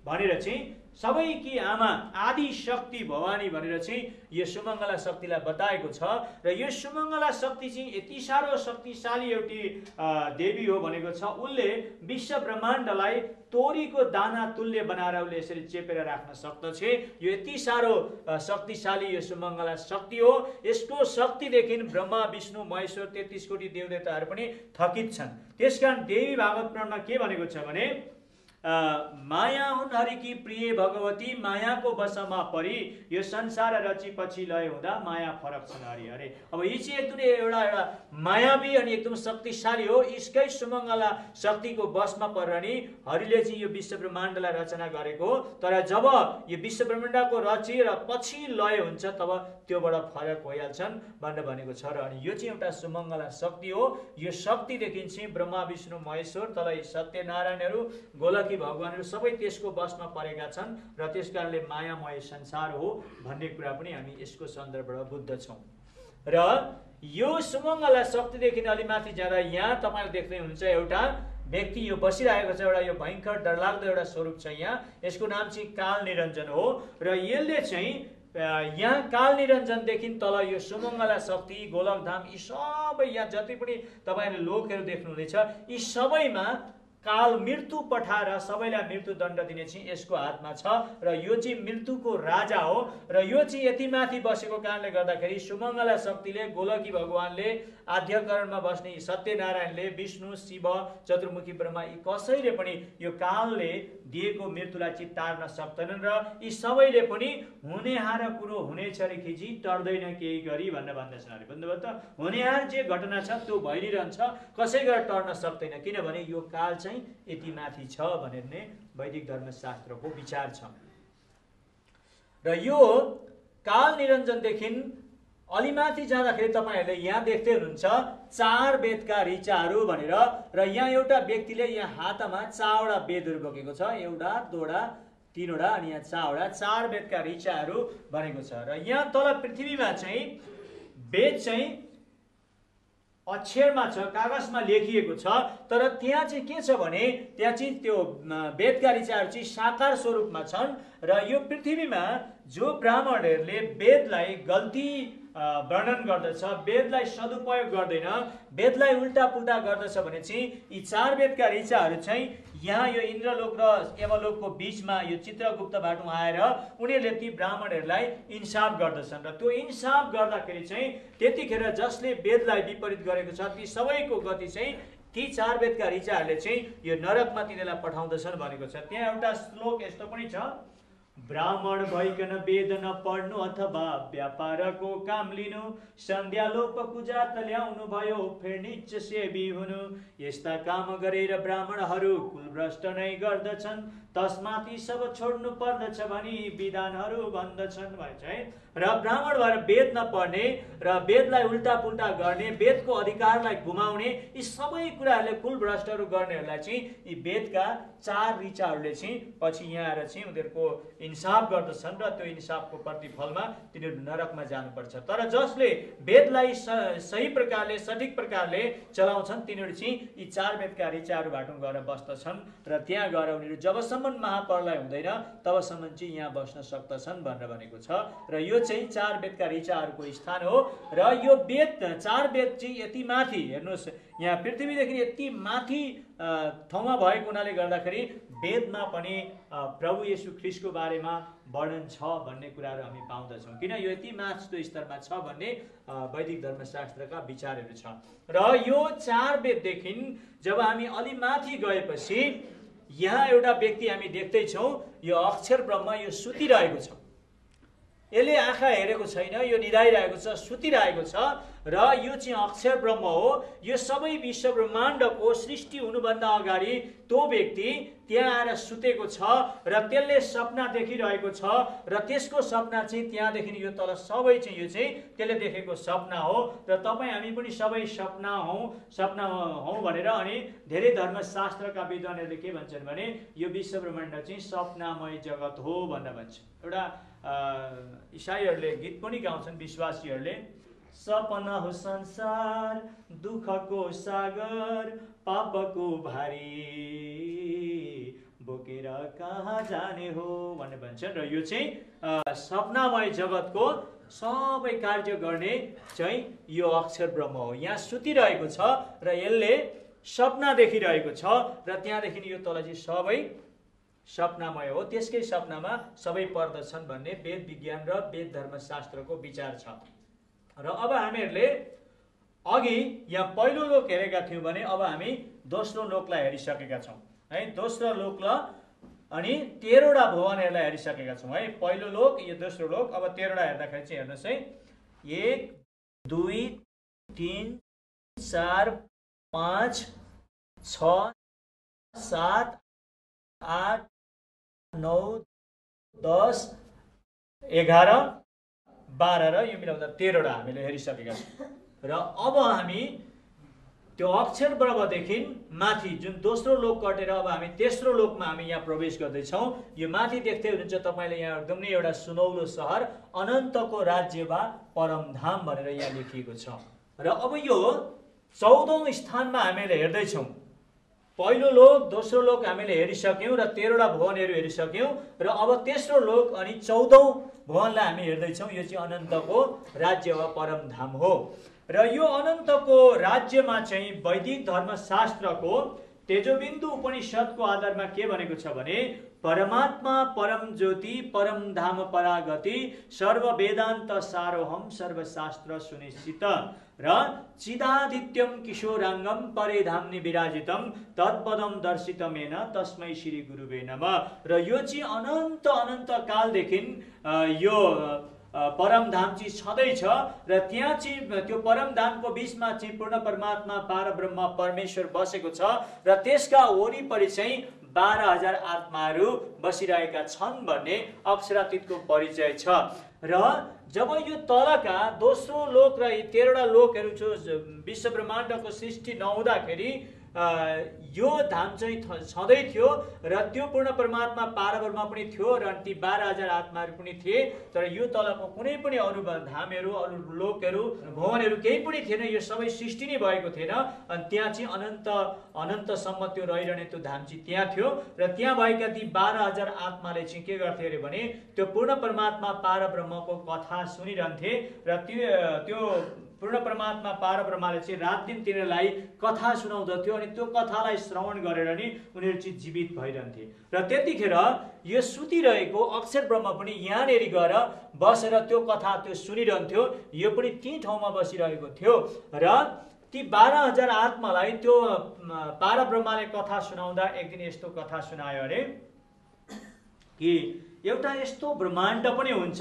भनेर चाहिँ सबैकी आमा आदि शक्ति भवानी भनेर चाहिँ यो सुमङ्गला शक्तिलाई बताएको छ। र यो सुमङ्गला शक्ति चाहिँ यति साह्रो शक्तिशाली एउटी देवी हो भनेको छ। उसले विश्व ब्रह्माण्डलाई तोरीको दाना तुल्य बनाएर उसले यसरी चेपेर राख्न सक्दछ। यो यति साह्रो शक्तिशाली यो सुमङ्गला शक्ति हो। यसको शक्तिदेखि ब्रह्मा विष्णु महेश्वर 33 कोटी देवदेवताहरू पनि थकित छन्। त्यसकारण देवी भागवत पुराणमा के भनेको छ भने माया हुन् हरिकी प्रिय भगवती, मायाको वशमा परी यो संसार रची पछि लय हुँदा माया फरक छन् हरि हरे। अब यी चाहिँ एकदमै एउटा मायावी अनि एकदम शक्तिशाली हो। यसकै सुमङ्गला शक्तिको वशमा परेर नि हरिले चाहिँ यो विश्व ब्रह्माण्डलाई रचना गरेको हो। तर जब यो विश्व ब्रह्माण्डको रची र पछि लय हुन्छ तब त्योबाट फरक भइहाल्छन् भनेर भनेको छ। र अनि यो चाहिँ एउटा सुमङ्गला शक्ति हो। यो शक्तिदेखि चाहिँ ब्रह्मा विष्णु महेश्वर तल सत्यनारायणहरू गोलकी भगवानहरू सबै त्यसको वशमा परेका छन् र त्यस कारणले मायामय संसार हो भन्ने कुरा पनि हामी यसको सन्दर्भबाट बुझ्दछौँ। र यो सुमङ्गला शक्तिदेखि अलि माथि जाँदा यहाँ तपाईँले देख्दै हुनुहुन्छ एउटा व्यक्ति यो बसिरहेको छ। एउटा यो भयङ्कर डरलाग्दो एउटा स्वरूप छ यहाँ। यसको नाम चाहिँ काल निरञ्जन हो। र यसले चाहिँ यहाँ काल निरञ्जनदेखि तल यो सुमङ्गला शक्ति गोलकधाम यी सबै यहाँ जति पनि तपाईँले लोकहरू देख्नुहुनेछ यी सबैमा काल मृत्यु पठाएर सबैलाई मृत्यु दण्ड दिने चाहिँ यसको हातमा छ। र यो चाहिँ मृत्युको राजा हो। र यो चाहिँ यति माथि बसेको कारणले गर्दाखेरि सुमङ्गला शक्तिले गोलकी भगवानले आध्यकरणमा बस्ने सत्यनारायणले विष्णु शिव चतुर्मुखी ब्रह्मा यी कसैले पनि यो कालले दिएको मृत्युलाई चाहिँ टार्न सक्दैनन्। र यी सबैले पनि हुनेहार कुरो हुनेछ रे खिची टर्दैन केही गरी भनेर भन्दछन् अरे। भन्नुभयो त हुनेहार जे घटना छ त्यो भइरहन्छ, कसै गरेर टर्न सक्दैन किनभने यो काल चाहिँ यति माथि छ भनेर नै वैदिक धर्मशास्त्रको विचार छ। र यो काल निरञ्जनदेखि अलि माथि जाँदाखेरि तपाईँहरूले यहाँ देख्दै हुनुहुन्छ 4 वेदका ऋचाहरू भनेर। र यहाँ एउटा व्यक्तिले यहाँ हातमा 4वटा वेदहरू बोकेको छ, 1 2 3 अनि यहाँ 4 वेदका ऋचाहरू भनेको छ। र यहाँ तल पृथ्वीमा चाहिँ वेद चाहिँ अक्षरमा छ, कागजमा लेखिएको छ। तर त्यहाँ चाहिँ के छ भने त्यहाँ चाहिँ त्यो वेदका ऋचाहरू चाहिँ साकार स्वरूपमा छन्। र यो पृथ्वीमा जो ब्राह्मणहरूले वेदलाई गल्ती वर्णन गर्दछ, वेदलाई सदुपयोग गर्दैन, वेदलाई उल्टा पुल्टा गर्दछ भने चाहिँ यी 4 वेदका ऋचाहरू चाहिँ यहाँ यो इन्द्रलोक र यमलोकको बीचमा यो चित्रगुप्तबाट आएर उनीहरूले ती ब्राह्मणहरूलाई इन्साफ गर्दछन्। र त्यो इन्साफ गर्दाखेरि चाहिँ त्यतिखेर जसले वेदलाई विपरीत गरेको छ ती सबैको गति चाहिँ ती 4 वेदका ऋचाहरूले चाहिँ यो नरकमा तिनीहरूलाई पठाउँदछन् भनेको छ। त्यहाँ एउटा श्लोक यस्तो पनि छ, ब्राह्मण भइकन वेद नपढ्नु अथवा व्यापारको काम लिनु, सन्ध्यालोप कुजात ल्याउनु भयो फेरि निच सेवी हुनु, यस्ता काम गरेर ब्राह्मणहरू कुलभ्रष्ट नै गर्दछन्, तस्मात यी सब छोड्नु पर्दछ भनी विधानहरू भन्दछन् भन्छ है। र ब्राह्मण भएर वेद नपढ्ने र वेदलाई उल्टा पुल्टा गर्ने, वेदको अधिकारलाई गुमाउने यी सबै कुराहरूले कुलभ्रष्टहरू गर्नेहरूलाई चाहिँ यी वेदका 4 ऋचाहरूले चाहिँ पछि यहाँ आएर चाहिँ उनीहरूको इन्साफ गर्दछन् र त्यो इन्साफको प्रतिफलमा तिनीहरू नरकमा जानुपर्छ। तर जसले वेदलाई सही प्रकारले सठिक प्रकारले चलाउँछन् तिनीहरू चाहिँ यी 4 वेदका ऋचाहरूबाट गएर बस्दछन् र त्यहाँ गएर उनीहरू जबसम्म महाप्रलय हुँदैन तबसम्म चाहिँ यहाँ बस्न सक्दछन् भनेर भनेको छ। र यो चाहिँ 4 वेदका ऋचाहरूको स्थान हो। र यो वेद 4 वेद चाहिँ यति माथि हेर्नुहोस् यहाँ पृथ्वीदेखि यति माथि ठाउँमा भएको हुनाले गर्दाखेरि वेदमा पनि प्रभु येशू ख्रीष्टको बारेमा वर्णन छ भन्ने कुराहरू हामी पाउँदछौँ। किन यो यति माथिल्लो स्तरमा छ भन्ने वैदिक धर्मशास्त्रका विचारहरू छ। र यो 4 वेददेखि जब हामी अलि माथि गएपछि यहाँ एउटा व्यक्ति हामी देख्दैछौँ, यो अक्षर ब्रह्म यो सुतिरहेको छ। यसले आँखा हेरेको छैन, यो निदाइरहेको छ, सुतिरहेको छ। र यो चाहिँ अक्षर ब्रह्म हो। यो सबै विश्व ब्रह्माण्डको सृष्टि हुनुभन्दा अगाडि त्यो व्यक्ति त्यहाँ आएर सुतेको छ र त्यसले सपना देखिरहेको छ र त्यसको सपना चाहिँ त्यहाँदेखि यो तल सबै चाहिँ यो चाहिँ त्यसले देखेको सपना हो। र तपाईँ हामी पनि सबै सपना हौँ भनेर अनि धेरै धर्मशास्त्रका विद्वानहरूले के भन्छन् भने यो विश्व ब्रह्माण्ड चाहिँ सपनामय जगत हो भनेर भन्छ। एउटा इसाईहरूले गीत पनि गाउँछन् विश्वासीहरूले, सपना हो संसार दुःखको सागर पापको भारी बोकेर कहाँ जाने हो भन्ने भन्छन्। र यो चाहिँ सपनामय जगतको सबै कार्य गर्ने चाहिँ यो अक्षर ब्रह्म हो। यहाँ सुतिरहेको छ र यसले सपना देखिरहेको छ र त्यहाँदेखि यो तल चाहिँ सबै सपनामय हो, त्यसकै सपनामा सबै पर्दछन् भन्ने वेद विज्ञान र वेद धर्मशास्त्रको विचार छ। र अब हामीहरूले अघि यहाँ पहिलो लोक हेरेका थियौँ भने अब हामी दोस्रो लोकलाई हेरिसकेका छौँ है। दोस्रो लोक ल अनि 13वटा भुवनहरूलाई हेरिसकेका छौँ है। पहिलो लोक, यो दोस्रो लोक। अब 13वटा हेर्दाखेरि चाहिँ हेर्नुहोस् है, 1 2 3 4 5 6 7 8 9 10 11 12 र यो मिलाउँदा 13वटा हामीले हेरिसकेका छौँ। र अब हामी त्यो अक्षर ब्रह्मदेखि माथि जुन दोस्रो लोक कटेर अब हामी तेस्रो लोकमा हामी यहाँ प्रवेश गर्दैछौँ। यो माथि देख्दै हुनुहुन्छ तपाईँले यहाँ एकदम नै एउटा सुनौलो सहर अनन्तको राज्य वा परमधाम भनेर यहाँ लेखिएको छ। र अब यो 14औं स्थानमा हामीले हेर्दैछौँ। पहिलो लोक, दोस्रो लोक हामीले हेरिसक्यौँ र 13वटा भुवनहरू हेरिसक्यौँ र अब तेस्रो लोक अनि 14औं भुवनलाई हामी हेर्दैछौँ। यो चाहिँ अनन्तको राज्य वा परमधाम हो। र यो अनन्तको राज्यमा चाहिँ वैदिक धर्मशास्त्रको तेजोबिन्दु उपनिषदको आधारमा के भनेको छ भने परमात्मा परम ज्योति परम धाम परागति सर्व वेदान्त सारोहम सर्वशास्त्र सुनिश्चित र चिदादित्यम किशोरांगम परे धामनि विराजितम तत्पदम दर्शितमेन तस्मै श्री गुरुवे नमः। र यो चाहिँ अनन्त अनन्त कालदेखि यो परमधाम चाहिँ छँदैछ र त्यहाँ चाहिँ त्यो परमधामको बिचमा चाहिँ पूर्ण परमात्मा परब्रह्म परमेश्वर बसेको छ र त्यसका वरिपरि चाहिँ 12,000 आत्माहरू बसिरहेका छन् भन्ने अक्षरातीतको परिचय छ। र जब यो तलका दोस्रो लोक र 13वटा लोकहरू विश्व ब्रह्माण्डको सृष्टि नहुँदाखेरि यो धाम चाहिँ छँदै थियो र त्यो पूर्ण परमात्मा परब्रह्म पनि थियो र ती 12,000 आत्माहरू पनि थिए। तर यो तलको कुनै पनि अरू धामहरू, अरू लोकहरू, भुवनहरू केही पनि थिएन। यो सबै सृष्टि नै भएको थिएन। अनि त्यहाँ चाहिँ अनन्तसम्म त्यो रहिरहने त्यो धाम चाहिँ त्यहाँ थियो र त्यहाँ भएका ती 12,000 आत्माले चाहिँ के गर्थे अरे भने त्यो पूर्ण परमात्मा परब्रह्मको कथा सुनिरहन्थे र त्यो पूर्ण परमात्मा परब्रह्मले चाहिँ रात दिन तिनीहरूलाई कथा सुनाउँदथ्यो अनि त्यो कथालाई श्रवण गरेर नि उनीहरू चाहिँ जीवित भइरहन्थे। र त्यतिखेर यो सुतिरहेको अक्षर ब्रह्म पनि यहाँनिर गएर बसेर त्यो कथा त्यो सुनिरहन्थ्यो। यो पनि ती ठाउँमा बसिरहेको थियो र ती 12,000 आत्मालाई त्यो परब्रह्मले कथा सुनाउँदा एक दिन यस्तो कथा सुनायो अरे कि एउटा यस्तो ब्रह्माण्ड पनि हुन्छ,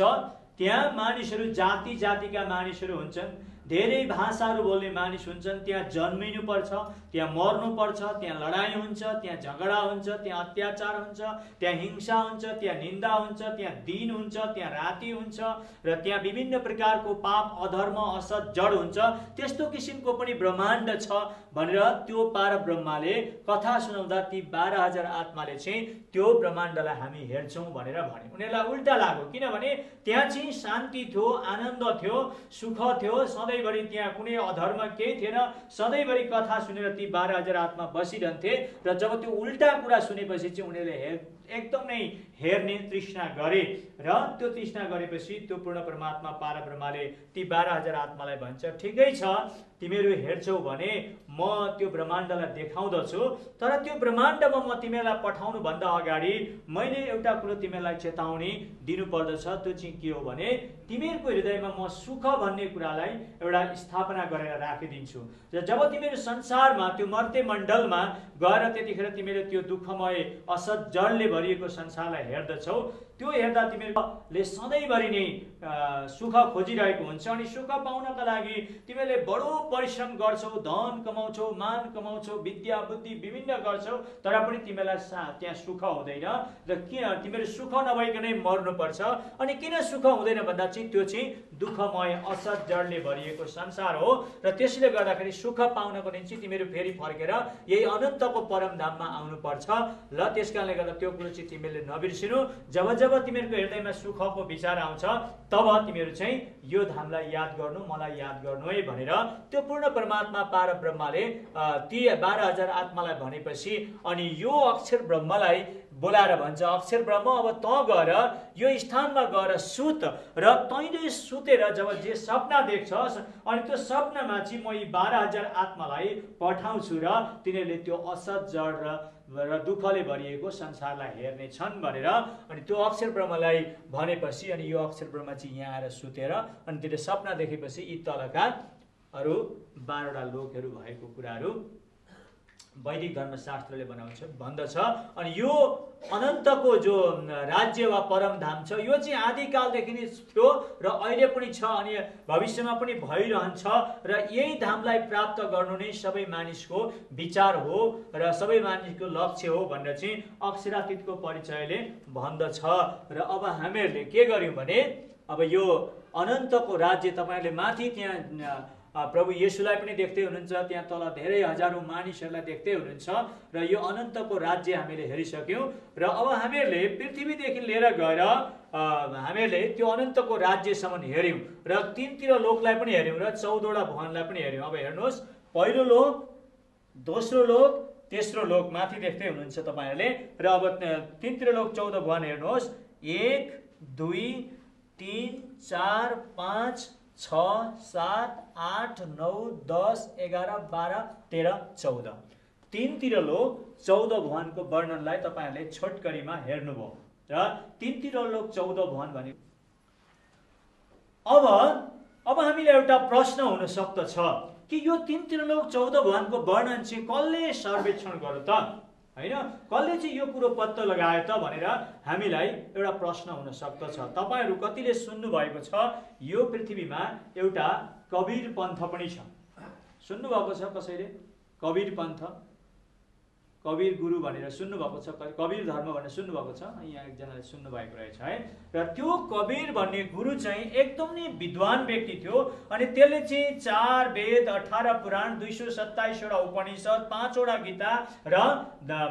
त्यहाँ मानिसहरू जाति जातिका मानिसहरू हुन्छन्, धेरै भाषाहरू बोल्ने मानिस हुन्छन्, त्यहाँ जन्मिनु पर्छ, त्यहाँ मर्नु पर्छ, त्यहाँ लडाइँ हुन्छ, त्यहाँ झगडा हुन्छ, त्यहाँ अत्याचार हुन्छ, त्यहाँ हिंसा हुन्छ, त्यहाँ निन्दा हुन्छ, त्यहाँ दिन हुन्छ, त्यहाँ राति हुन्छ र त्यहाँ विभिन्न प्रकारको पाप अधर्म असत जड हुन्छ। त्यस्तो किसिमको पनि ब्रह्माण्ड छ भनेर त्यो परब्रह्मले कथा सुनाउँदा ती 12,000 आत्माले चाहिँ त्यो ब्रह्माण्डलाई हामी हेर्छौँ भनेर भने। उनीहरूलाई उल्टा लाग्यो, किनभने त्यहाँ चाहिँ शान्ति थियो, आनन्द थियो, सुख थियो, सधैँभरि त्यहाँ कुनै अधर्म केही थिएन, सधैँभरि कथा सुनेर ती 12,000 आत्मा बसिरहन्थे। र जब त्यो उल्टा कुरा सुनेपछि चाहिँ उनीहरूले एकदम नै हेर्ने तृष्णा गरे र त्यो तृष्णा गरेपछि त्यो पूर्ण परमात्मा परब्रह्मले ती 12,000 आत्मालाई भन्छ, ठिकै छ तिमीहरू हेर्छौ भने म त्यो ब्रह्माण्डलाई देखाउँदछु, तर त्यो ब्रह्माण्डमा म तिमीहरूलाई पठाउनु भन्दा अगाडि मैले एउटा कुरो तिमीहरूलाई चेतावनी दिनुपर्दछ। त्यो चाहिँ के हो भने तिमीहरूको हृदयमा म सुख भन्ने कुरालाई एउटा स्थापना गरेर राखिदिन्छु र जब तिमीहरू संसारमा त्यो मर्ते मण्डलमा गएर त्यतिखेर तिमीले त्यो दुःखमय असत जडले भरिएको संसारलाई हेर्दछौ, त्यो हेर्दा तिमीहरूले सधैँभरि नै सुख खोजिरहेको हुन्छ अनि सुख पाउनका लागि तिमीहरूले बडो परिश्रम गर्छौ, धन कमाउँछौ, मान कमाउँछौ, विद्या बुद्धि विभिन्न गर्छौ, तर पनि तिमीलाई त्यहाँ सुख हुँदैन र किन तिमीहरू सुख नभइकनै मर्नुपर्छ। अनि किन सुख हुँदैन भन्दा चाहिँ त्यो चाहिँ दुःखमय असत जडले भरिएको संसार हो र त्यसले गर्दाखेरि सुख पाउनको निम्ति तिमीहरू फेरि फर्केर यही अनन्तको परमधाममा आउनुपर्छ। ल त्यसकारणले गर्दा त्यो कुरो चाहिँ तिमीहरूले नबिर्सिनु। जब जब तिमीहरूको हृदयमा सुखको विचार आउँछ तब तिमीहरू चाहिँ यो धामलाई याद गर्नु, मलाई याद गर्नु है भनेर त्यो पूर्ण परमात्मा परब्रह्मले ती 12,000 आत्मालाई भनेपछि अनि यो अक्षर ब्रह्मलाई बोलाएर भन्छ अक्षर ब्रह्म अब तँ गएर यो स्थानमा गएर सुत र तैँले सुतेर जब जे सपना देख्छस् अनि त्यो सपनामा चाहिँ म यी 12,000 आत्मालाई पठाउँछु र तिनीहरूले त्यो असत जड र दुःखले भरिएको संसारलाई हेर्ने छन् भनेर अनि त्यो अक्षर ब्रह्मलाई भनेपछि अनि यो अक्षर ब्रह्म चाहिँ यहाँ आएर सुतेर अनि त्यसले सपना देखेपछि यी तलका अरू 12वटा लोकहरू भएको कुराहरू वैदिक धर्मशास्त्रले भन्दछ। अनि यो अनन्तको जो राज्य वा परमधाम छ यो चाहिँ आदिकालदेखि नै थियो र अहिले पनि छ अनि भविष्यमा पनि भइरहन्छ र यही धामलाई प्राप्त गर्नु नै सबै मानिसको विचार हो र सबै मानिसको लक्ष्य हो भनेर चाहिँ अक्षरातीतको परिचयले भन्दछ। र अब हामीहरूले के गर्यौँ भने अब यो अनन्तको राज्य तपाईँहरूले माथि त्यहाँ प्रभु येशूलाई पनि देख्दै हुनुहुन्छ, त्यहाँ तल धेरै हजारौँ मानिसहरूलाई देख्दै हुनुहुन्छ र यो अनन्तको राज्य हामीले हेरिसक्यौँ र अब हामीहरूले पृथ्वीदेखि लिएर गएर हामीहरूले त्यो अनन्तको राज्यसम्म हेऱ्यौँ र तीनतिर लोकलाई पनि हेऱ्यौँ र 14वटा भवनलाई पनि हेऱ्यौँ। अब हेर्नुहोस् पहिलो लोक, दोस्रो लोक, तेस्रो लोक माथि देख्दै हुनुहुन्छ तपाईँहरूले र अब तीनतिर लोक 14 भवन हेर्नुहोस् 1 2 3 4 5 6 7 8 9 10 11 12 13 14 तीनतिर लोक 14 भवनको वर्णनलाई तपाईँहरूले छोटकरीमा हेर्नुभयो र तीनतिर लोक 14 भवन भने अब हामीले एउटा प्रश्न हुन सक्दछ कि यो तीनतिर लोक 14 भवनको वर्णन चाहिँ कसले सर्वेक्षण गर्यो त, हैन कसले चाहिँ यो कुरो पत्ता लगायो त भनेर हामीलाई एउटा प्रश्न हुन सक्दछ। तपाईहरु कतिले सुन्नु भएको छ यो पृथ्वीमा एउटा कबीर पन्थ पनि छ, सुन्नु भएको छ कसैले? कबीर पन्थ, कबीर गुरु भनेर सुन्नु भएको छ, कबीर धर्म भनेर सुन्नु भएको छ, यहाँ एकजनाले सुन्नु भएको रहेछ है। र त्यो कबीर भन्ने गुरु चाहिँ एकदम नै विद्वान व्यक्ति थियो अनि त्यसले चाहिँ 4 वेद 18 पुराण 227 वटा उपनिषद 5 वटा गीता र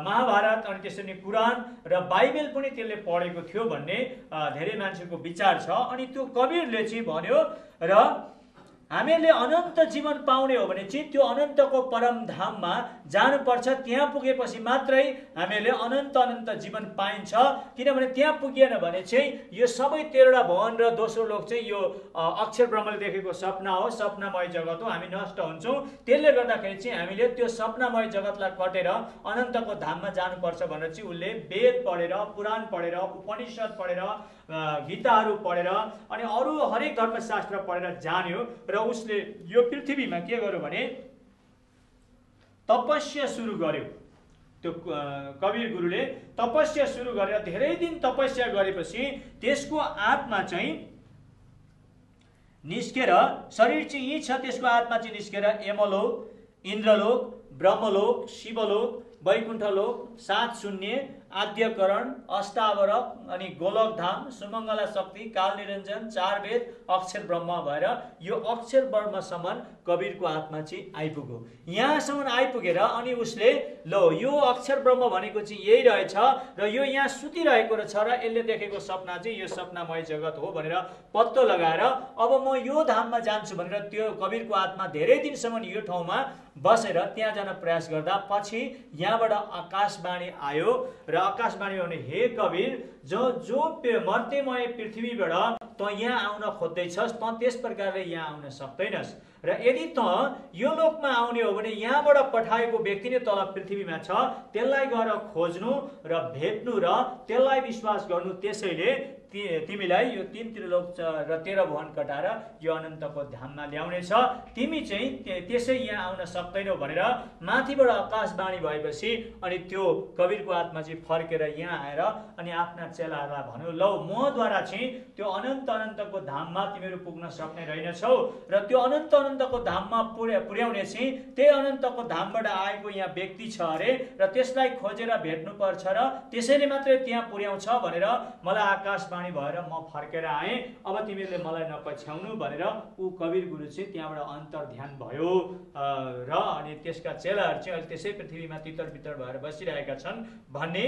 महाभारत अनि त्यसरी कुरान र बाइबल पनि त्यसले पढेको थियो भन्ने धेरै मान्छेको विचार छ। अनि त्यो कबीरले चाहिँ भन्यो र हामीहरूले अनन्त जीवन पाउने हो भने चाहिँ त्यो अनन्तको परम धाममा जानुपर्छ, त्यहाँ पुगेपछि मात्रै हामीहरूले अनन्त जीवन पाइन्छ। किनभने त्यहाँ पुगिएन भने चाहिँ यो सबै 13वटा भवन र दोस्रो लोक चाहिँ यो अक्षर ब्रह्मले देखेको सपना हो, सपनामय जगत हो, हामी नष्ट हुन्छौँ। त्यसले गर्दाखेरि चाहिँ हामीले त्यो सपनामय जगतलाई कटेर अनन्तको धाममा जानुपर्छ भनेर चाहिँ उसले वेद पढेर, पुराण पढेर, उपनिषद पढेर, गीताहरू पढेर अनि अरू हरेक धर्मशास्त्र पढेर जान्यो र उसले यो पृथ्वीमा के गर्यो भने तपस्या सुरु गर्यो। त्यो कबीर गुरुले तपस्या सुरु गरेर धेरै दिन तपस्या गरेपछि त्यसको आत्मा चाहिँ निस्केर, शरीर चाहिँ यही छ, त्यसको आत्मा चाहिँ निस्केर यमलोक, इन्द्रलोक, ब्रह्मलोक, शिवलोक, वैकुण्ठलोक, 7 शून्य, आद्यकरण, अष्टावरक अनि गोलकधाम, सुमङ्गला शक्ति, काल निरञ्जन, 4 वेद, अक्षर ब्रह्म भएर यो अक्षर ब्रह्मसम्म कबीरको आत्मा चाहिँ आइपुग्यो। यहाँसम्म आइपुगेर अनि उसले लो यो अक्षर ब्रह्म भनेको चाहिँ यही रहेछ र यो यहाँ सुतिरहेको रहेछ र यसले देखेको सपना चाहिँ यो सपनामय जगत हो भनेर पत्तो लगाएर अब म यो धाममा जान्छु भनेर त्यो कबीरको आत्मा धेरै दिनसम्म यो ठाउँमा बसेर त्यहाँ जान प्रयास गर्दा पछि यहाँबाट आकाशवाणी आयो र आकाशवाणी भने हे कबीर, जो मर्त्यमय पृथ्वीबाट त यहाँ आउन खोज्दैछस् त त्यस प्रकारले यहाँ आउन सक्दैनस् र यदि त यो लोकमा आउने हो भने यहाँबाट पठाएको व्यक्ति नै तल पृथ्वीमा छ, त्यसलाई गएर खोज्नु र भेट्नु र त्यसलाई विश्वास गर्नु। त्यसैले तिमीलाई यो 3 त्रिलोक र 13 भवन कटाएर यो अनन्तको धाममा ल्याउने छ, तिमी चाहिँ त्यसै यहाँ आउन सक्दैनौ भनेर माथिबाट आकाशवाणी भएपछि अनि त्यो कबीरको आत्मा चाहिँ फर्केर यहाँ आएर अनि आफ्ना चेलाहरूलाई भन्यो लौ मद्वारा चाहिँ त्यो अनन्तको धाममा तिमीहरू पुग्न सक्ने रहेनछौ र त्यो अनन्तको धाममा पुर्याउने चाहिँ त्यही अनन्तको धामबाट आएको यहाँ व्यक्ति छ अरे र त्यसलाई खोजेर भेट्नुपर्छ र त्यसैले मात्रै त्यहाँ पुर्याउँछ भनेर मलाई आकाशवाणी भएर म फर्केर आएँ, अब तिमीहरूले मलाई नपछ्याउनु भनेर ऊ कबीर गुरु चाहिँ त्यहाँबाट अन्तर्ध्यान भयो र अनि त्यसका चेलाहरू चाहिँ अहिले त्यसै पृथ्वीमा तितर बितर भएर बसिरहेका छन् भन्ने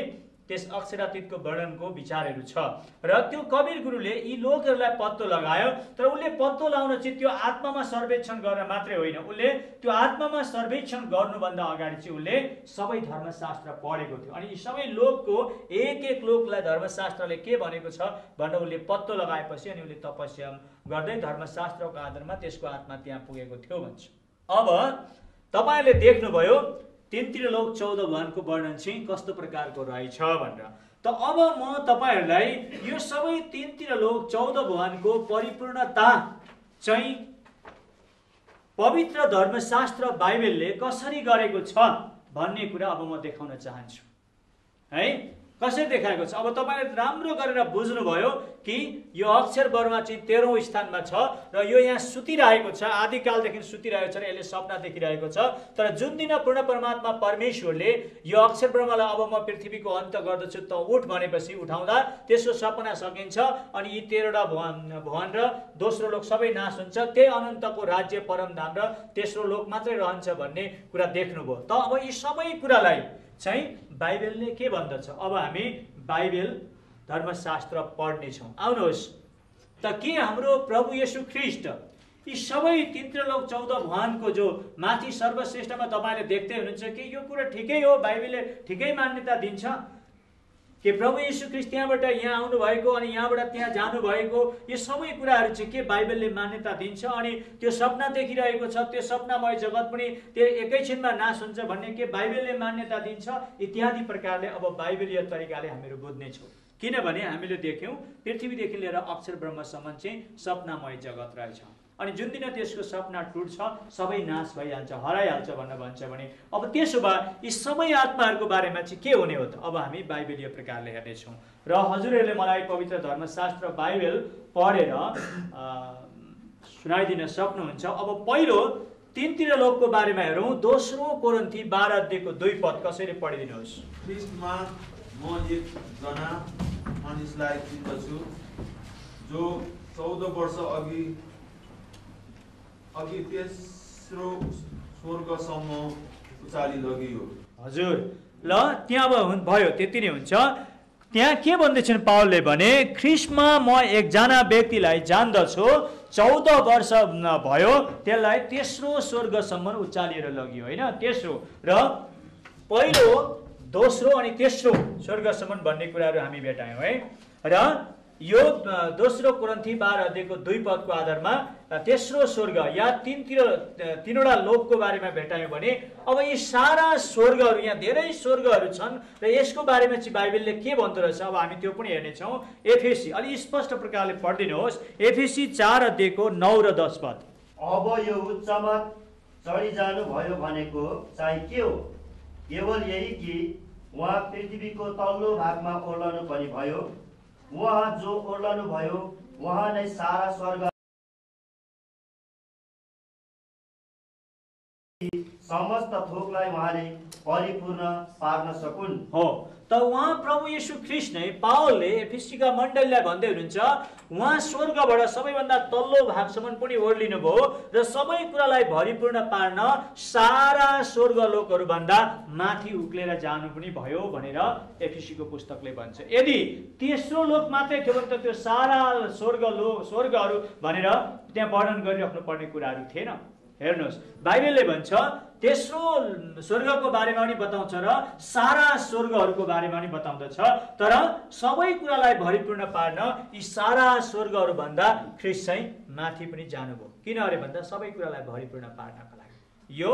त्यस अक्षरातीतको वर्णनको विचारहरू छ। र त्यो कवीर गुरुले यी लोकहरूलाई पत्तो लगायो, तर उसले पत्तो लगाउन चाहिँ त्यो आत्मामा सर्वेक्षण गर्न मात्रै होइन, उसले त्यो आत्मामा सर्वेक्षण गर्नुभन्दा अगाडि चाहिँ उसले सबै धर्मशास्त्र पढेको थियो। अनि यी सबै लोकको एक एक लोकलाई धर्मशास्त्रले के भनेको छ भनेर उसले पत्तो लगाएपछि अनि उसले तपस्या गर्दै धर्मशास्त्रको आधारमा त्यसको आत्मा त्यहाँ पुगेको थियो भन्छ। अब तपाईँहरूले देख्नुभयो तीनतिर लोक 14 भुवनको वर्णन चाहिँ कस्तो प्रकारको रहेछ भनेर। त अब म तपाईँहरूलाई यो सबै तीनतिर लोक 14 भुवनको परिपूर्णता चाहिँ पवित्र धर्मशास्त्र बाइबलले कसरी गरेको छ भन्ने कुरा अब म देखाउन चाहन्छु है। कसरी देखाएको छ अब तपाईँले राम्रो गरेर बुझ्नुभयो कि यो अक्षर वर्मा चाहिँ 13औं स्थानमा छ र यो यहाँ सुतिरहेको छ, आदिकालदेखि सुतिरहेको छ र यसले सपना देखिरहेको छ। तर जुन दिन पूर्ण परमात्मा परमेश्वरले यो अक्षर वर्मालाई अब म पृथ्वीको अन्त गर्दछु त उठ भनेपछि उठाउँदा त्यसको सपना सकिन्छ अनि यी 13वटा भुवन र दोस्रो लोक सबै नाश हुन्छ, त्यही अनन्तको राज्य परमधाम र तेस्रो लोक मात्रै रहन्छ भन्ने कुरा देख्नुभयो। त अब यी सबै कुरालाई चाहिँ बाइबलले के भन्दछ, अब हामी बाइबल धर्मशास्त्र पढ्नेछौँ। आउनुहोस् त के हाम्रो प्रभु येशू ख्रीष्ट यी सबै तीनतिर लोक 14 भुवनको जो माथि सर्वश्रेष्ठमा तपाईँले देख्दै हुनुहुन्छ कि यो कुरा ठिकै हो, बाइबलले ठिकै मान्यता दिन्छ कि प्रभु येशू ख्रीष्ट त्यहाँबाट यहाँ आउनु भएको अनि यहाँबाट त्यहाँ जानु भएको, यो सबै कुराहरू चाहिँ के बाइबलले मान्यता दिन्छ। अनि त्यो सपना देखिरहेको छ, त्यो सपनामय जगत पनि त्यो एकैछिनमा नाश हुन्छ भन्ने के बाइबलले मान्यता दिन्छ इत्यादि प्रकारले अब बाइबलीय तरिकाले हामीहरू बुझ्नेछौँ। किनभने हामीले देख्यौँ पृथ्वीदेखि लिएर अक्षर ब्रह्मसम्म चाहिँ सपनामय जगत रहेछ अनि जुन दिन त्यसको सपना टुट्छ सबै नाश भइहाल्छ, हराइहाल्छ भनेर भन्छ भने अब त्यसो भए यी सबै आत्माहरूको बारेमा चाहिँ के हुने हो त अब हामी बाइबलीय प्रकारले हेर्नेछौँ। र हजुरहरूले मलाई पवित्र धर्मशास्त्र बाइबल पढेर सुनाइदिन सक्नुहुन्छ। अब पहिलो तीनतिर लोकको बारेमा हेरौँ। दोस्रो कोरिन्थी 12 अध्यायको 2 पद कसैले पढिदिनुहोस्। ख्रीष्टमा म एकजना मानिसलाई चिन्दछु जो 14 वर्ष अघि तेस्रो स्वर्गसम्म उचाली लगियो। हजुर ल त्यहाँ अब भयो, त्यति नै हुन्छ। त्यहाँ के भन्दैछन् पावलले भने ख्रीष्टमा म एकजना व्यक्तिलाई जान्दछु, 14 वर्ष भयो त्यसलाई तेस्रो स्वर्गसम्म उचालिएर लगियो होइन। तेस्रो र पहिलो दोस्रो अनि तेस्रो स्वर्गसम्म भन्ने कुराहरू हामी भेटायौँ है। र यो दोस्रो कोरिन्थी 12 अध्यायको 2 पदको आधारमा तेस्रो स्वर्ग या तीनवटा लोकको बारेमा भेटायौँ भने अब यी सारा स्वर्गहरू, यहाँ धेरै स्वर्गहरू छन् र यसको बारेमा चाहिँ बाइबलले के भन्दो रहेछ अब हामी त्यो पनि हेर्नेछौँ। एफेसी अलि स्पष्ट प्रकारले पढिदिनुहोस्। एफेसी 4 अध्यायको 9 र 10 पद। अब यो उच्चमा चढिजानु भयो भनेको चाहिँ के हो? केवल यही कि उहाँ पृथ्वीको तल्लो भागमा ओर्लनु पनि भयो। उहाँ जो ओर्लनु भयो उहाँ नै सारा स्वर्ग समस्त थोकलाई उहाँले परिपूर्ण पार्न सकुन्। हो त उहाँ प्रभु येशू ख्रीष्ट नै पावलले एफेसीका मण्डलीलाई भन्दै हुनुहुन्छ उहाँ स्वर्गबाट सबैभन्दा तल्लो भागसम्म पनि ओर्लिनु भयो र सबै कुरालाई भरिपूर्ण पार्न सारा स्वर्ग लोकहरू भन्दा माथि उक्लेर जानु पनि भयो भनेर एफेसीको पुस्तकले भन्छ। यदि तेस्रो लोक मात्रै थियो भने त त्यो सारा स्वर्गहरू भनेर त्यहाँ वर्णन गरिराख्नु पर्ने कुराहरू थिएन। हेर्नुहोस् बाइबलले भन्छ तेस्रो स्वर्गको बारेमा पनि बताउँछ र सारा स्वर्गहरूको बारेमा पनि बताउँदछ, तर सबै कुरालाई भरिपूर्ण पार्न यी सारा स्वर्गहरू भन्दा ख्रीष्ट चाहिँ माथि पनि जानुभयो। किन अरे भन्दा सबै कुरालाई भरिपूर्ण पार्नका लागि। यो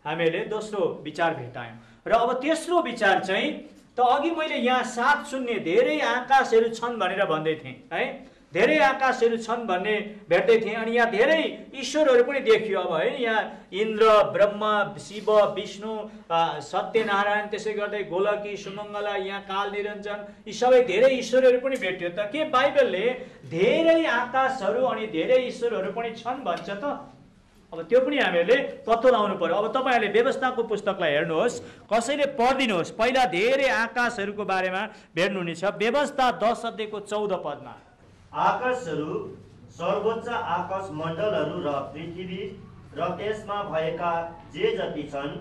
हामीले दोस्रो विचार भेटायौँ। र अब तेस्रो विचार चाहिँ त अघि मैले यहाँ 7 शून्य धेरै आकाशहरू छन् भनेर भन्दै थिएँ है, धेरै आकाशहरू छन् भन्ने भेट्दै थिएँ। अनि यहाँ धेरै ईश्वरहरू पनि देखियो अब है, यहाँ इन्द्र, ब्रह्मा, शिव, विष्णु, सत्यनारायण, त्यसै गर्दै गोलकी, सुमङ्गला, यहाँ काल निरञ्जन, यी सबै धेरै ईश्वरहरू पनि भेट्यो। त के बाइबलले धेरै आकाशहरू अनि धेरै ईश्वरहरू पनि छन् भन्छ त? अब त्यो पनि हामीहरूले पत्तो लगाउनु पर्यो। अब तपाईँहरूले व्यवस्थाको पुस्तकलाई हेर्नुहोस्, कसैले पढिदिनुहोस्। पहिला धेरै आकाशहरूको बारेमा भेट्नुहुनेछ व्यवस्था 10 अध्यायको 14 पदमा। आकाशहरू सर्वोच्च आकाश मण्डलहरू र पृथ्वी र त्यसमा भएका जे जति छन्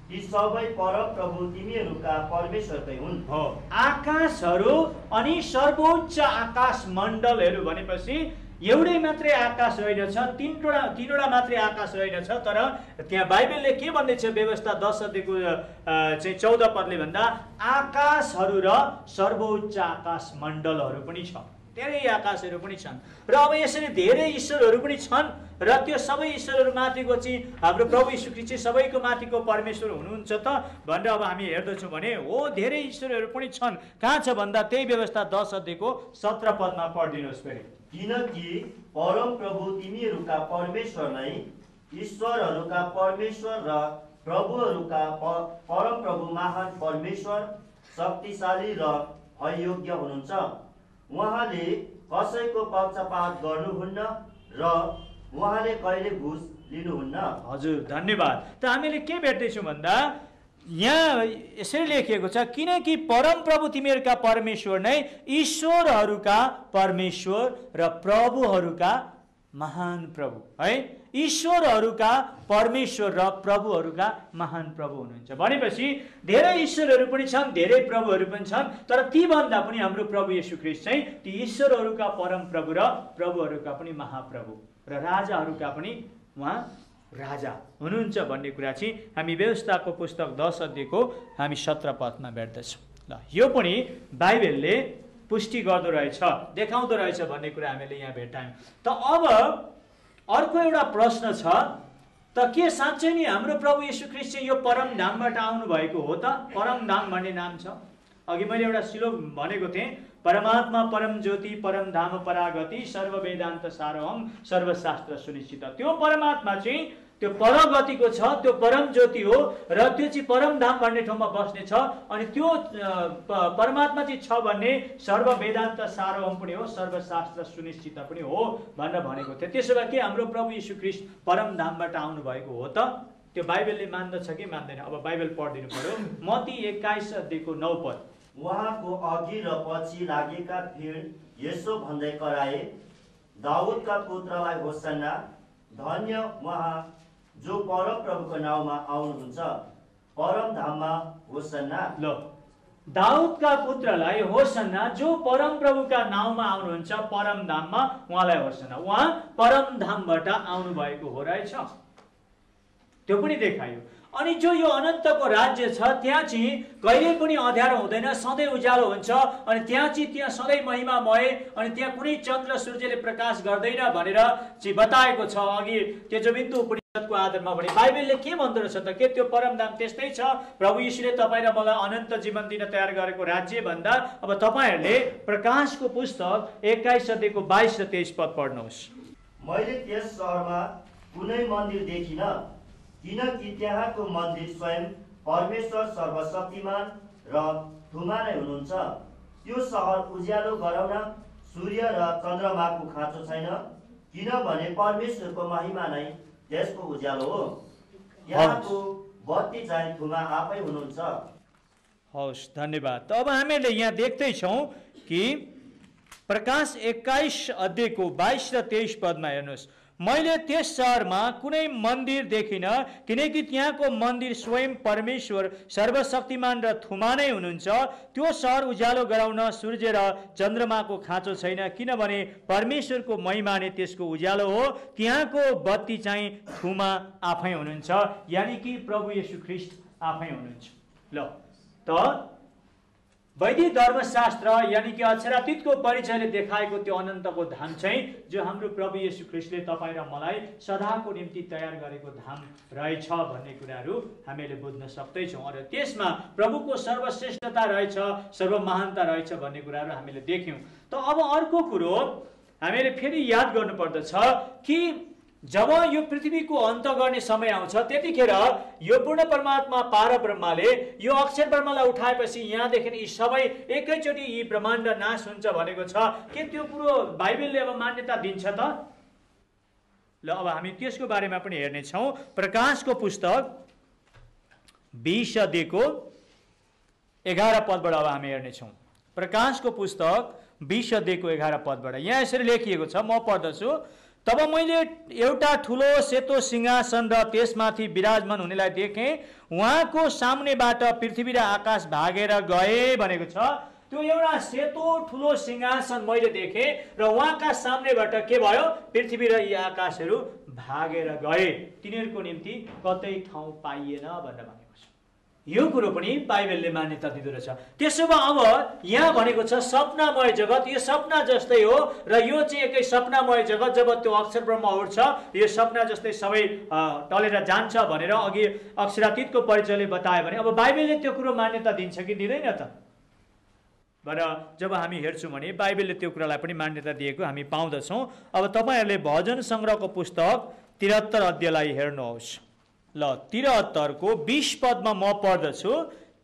ती सबै परमप्रभु तिमीहरूका परमेश्वरकै हुन्। हो, आकाशहरू अनि सर्वोच्च आकाश मण्डलहरू भनेपछि एउटै मात्रै आकाश रहेनछ, तीनवटा मात्रै आकाश रहेनछ। तर त्यहाँ बाइबलले के भन्दैछ व्यवस्था 10 अध्यायको चाहिँ 14 पदले भन्दा आकाशहरू र सर्वोच्च आकाश मण्डलहरू पनि छ, धेरै आकाशहरू पनि छन्। र अब यसरी धेरै ईश्वरहरू पनि छन् र त्यो सबै ईश्वरहरू माथिको चाहिँ हाम्रो प्रभु यीशु ख्रीष्ट चाहिँ सबैको माथिको परमेश्वर हुनुहुन्छ त भनेर अब हामी हेर्दछौँ भने हो, धेरै ईश्वरहरू पनि छन्। कहाँ छ भन्दा त्यही व्यवस्था 10 अध्यायको 17 पदमा पढिदिनुहोस् फेरि। किनकि परमप्रभु तिमीहरूका परमेश्वर नै ईश्वरहरूका परमेश्वर र प्रभुहरूका परमप्रभु महान परमेश्वर, शक्तिशाली र अयोग्य हुनुहुन्छ। उहाँले कसैको पक्षपात गर्नुहुन्न र उहाँले कहिले घुस लिनुहुन्न। हजुर, धन्यवाद। त हामीले के भेट्दैछौँ भन्दा यहाँ यसरी लेखिएको छ, किनकि परमप्रभु तिमीहरूका परमेश्वर नै ईश्वरहरूका परमेश्वर र प्रभुहरूका महान प्रभु है। ईश्वरहरूका परमेश्वर र प्रभुहरूका महान प्रभु हुनुहुन्छ भनेपछि धेरै ईश्वरहरू पनि छन्, धेरै प्रभुहरू पनि छन्। तर तीभन्दा पनि हाम्रो प्रभु येशू ख्रीष्ट चाहिँ ती ईश्वरहरूका परम प्रभु र प्रभुहरूका पनि महाप्रभु र राजाहरूका पनि उहाँ राजा हुनुहुन्छ भन्ने कुरा चाहिँ हामी व्यवस्थाको पुस्तक 10 अध्यायको हामी 17 पदमा भेट्दछौँ। ल, यो पनि बाइबलले पुष्टि गर्दो रहेछ, देखाउँदो रहेछ भन्ने कुरा हामीले यहाँ भेट्यौँ। त अब अर्को एउटा प्रश्न छ, त के साँच्चै नै हाम्रो प्रभु येशू ख्रीष्ट चाहिँ यो परमधामबाट आउनु भएको हो त? परमधाम भन्ने नाम छ। अघि मैले एउटा श्लोक भनेको थिएँ, परमात्मा परम ज्योति परमधाम परागति सर्व वेदान्त सारहम सर्वशास्त्र सुनिश्चित। त्यो परमात्मा चाहिँ त्यो परगतिको छ, त्यो परम ज्योति हो र त्यो चाहिँ परमधाम भन्ने ठाउँमा बस्ने छ। अनि त्यो परमात्मा चाहिँ छ भन्ने सर्व वेदान्त सारहम पनि हो, सर्वशास्त्र सुनिश्चित पनि हो भनेर भनेको थियो। त्यसो भए के हाम्रो प्रभु येशू ख्रीष्ट परमधामबाट आउनु भएको हो त? त्यो बाइबलले मान्दछ कि मान्दैन? अब बाइबल पढिदिनु पर्यो। मत्ती 21 अध्यायको 9 पद। उहाँको अघि र पछि लागेका भिड यसो भन्दै कराए, दाउदका पुत्रलाई होसन्ना, धन्य उहाँ जो परमप्रभुको नाउँमा आउनुहुन्छ, परमधाममा होसन्ना। ल, दाउदका पुत्रलाई होसन्ना, जो परमप्रभुका नाउँमा आउनुहुन्छ, परमधाममा उहाँलाई होसन्ना। उहाँ परमधामबाट आउनु भएको हो रहेछ, त्यो पनि देखायो। अनि जो यो अनन्तको राज्य छ त्यहाँ चाहिँ कहिले पनि अँध्यारो हुँदैन, सधैँ उज्यालो हुन्छ। अनि त्यहाँ चाहिँ त्यहाँ सधैँ महिमामय, अनि त्यहाँ कुनै चन्द्र सूर्यले प्रकाश गर्दैन भनेर चाहिँ बताएको छ अघि त्यो जबिन्दु उपनिषदको आधारमा। भने बाइबलले के भन्दो रहेछ त? के त्यो परमधाम त्यस्तै छ? प्रभु यीशुले तपाईँ र मलाई अनन्त जीवन दिन तयार गरेको राज्य भन्दा अब तपाईँहरूले प्रकाशको पुस्तक 21 अध्यायको 22 र 23 पद पढ्नुहोस्। मैले त्यस सहरमा कुनै मन्दिर देखिनँ, किनकि त्यहाँको मन्दिर स्वयं परमेश्वर सर्वशक्तिमान र ठुमा नै हुनुहुन्छ। त्यो सहर उज्यालो गराउन सूर्य र चन्द्रमाको खाँचो छैन, किनभने परमेश्वरको महिमा नै त्यसको उज्यालो हो। त्यहाँको बत्ती चाहिँ ठुमा आफै हुनुहुन्छ। हवस्, धन्यवाद। त अब हामीले यहाँ देख्दैछौँ कि प्रकाश 21 अध्यायको 22 र 23 पदमा हेर्नुहोस्, मैले त्यस सहरमा कुनै मन्दिर देखिनँ, किनकि त्यहाँको मन्दिर स्वयं परमेश्वर सर्वशक्तिमान र थुमा नै हुनुहुन्छ। त्यो सहर उज्यालो गराउन सूर्य र चन्द्रमाको खाँचो छैन, किनभने परमेश्वरको महिमा नै त्यसको उज्यालो हो। त्यहाँको बत्ती चाहिँ थुमा आफै हुनुहुन्छ, यानि कि प्रभु येशू ख्रीष्ट आफै हुनुहुन्छ। ल, त वैदिक धर्मशास्त्र यानी कि अक्षरातीतको परिचयले देखाएको त्यो अनन्तको धाम चाहिँ जो हाम्रो प्रभु येशू ख्रीष्टले तपाईँ र मलाई सदाको निम्ति तयार गरेको धाम रहेछ भन्ने कुराहरू हामीले बुझ्न सक्दैछौँ। र त्यसमा प्रभुको सर्वश्रेष्ठता रहेछ, सर्वमहानता रहेछ भन्ने कुराहरू हामीले देख्यौँ। त अब अर्को कुरो हामीले फेरि याद गर्नुपर्दछ कि जब यो पृथ्वीको अन्त गर्ने समय आउँछ त्यतिखेर यो पूर्ण परमात्मा पारब्रह्मले यो अक्षर ब्रह्मलाई उठाएपछि यहाँदेखि यी सबै एकैचोटि यी ब्रह्माण्ड नाश हुन्छ भनेको छ। के त्यो कुरो बाइबलले अब मान्यता दिन्छ त? ल, अब हामी त्यसको बारेमा पनि हेर्नेछौँ। प्रकाशको पुस्तक 20 अध्यायको 11 पदबाट अब हामी हेर्नेछौँ। प्रकाशको पुस्तक 20 अध्यायको 11 पदबाट यहाँ यसरी लेखिएको छ, म पढ्दछु। तब मैले एउटा ठुलो सेतो सिंहासन र त्यसमाथि विराजमान हुनेलाई देखेँ। उहाँको सामुन्नेबाट पृथ्वी र आकाश भागेर गए भनेको छ। त्यो एउटा सेतो ठुलो सिंहासन मैले देखेँ र उहाँका सामनेबाट के भयो? पृथ्वी र यी आकाशहरू भागेर गए। तिनीहरूको निम्ति कतै ठाउँ पाइएन भनेर भनेको छ। यो कुरो पनि बाइबलले मान्यता दिँदो रहेछ। त्यसो भए अब यहाँ भनेको छ सपनामय जगत, यो सपना जस्तै हो र यो चाहिँ एकै सपनामय जगत। जब त्यो अक्षर ब्रह्म उठ्छ यो सपना जस्तै सबै टलेर जान्छ भनेर अघि अक्षरातीतको परिचयले बतायो भने अब बाइबलले त्यो कुरो मान्यता दिन्छ कि दिँदैन त? भनेर जब हामी हेर्छौँ भने बाइबलले त्यो कुरालाई पनि मान्यता दिएको हामी पाउँदछौँ। अब तपाईँहरूले भजन सङ्ग्रहको पुस्तक 73 अध्यायलाई हेर्नुहोस्। ल 73 को 20 पदमा म पढ्दछु।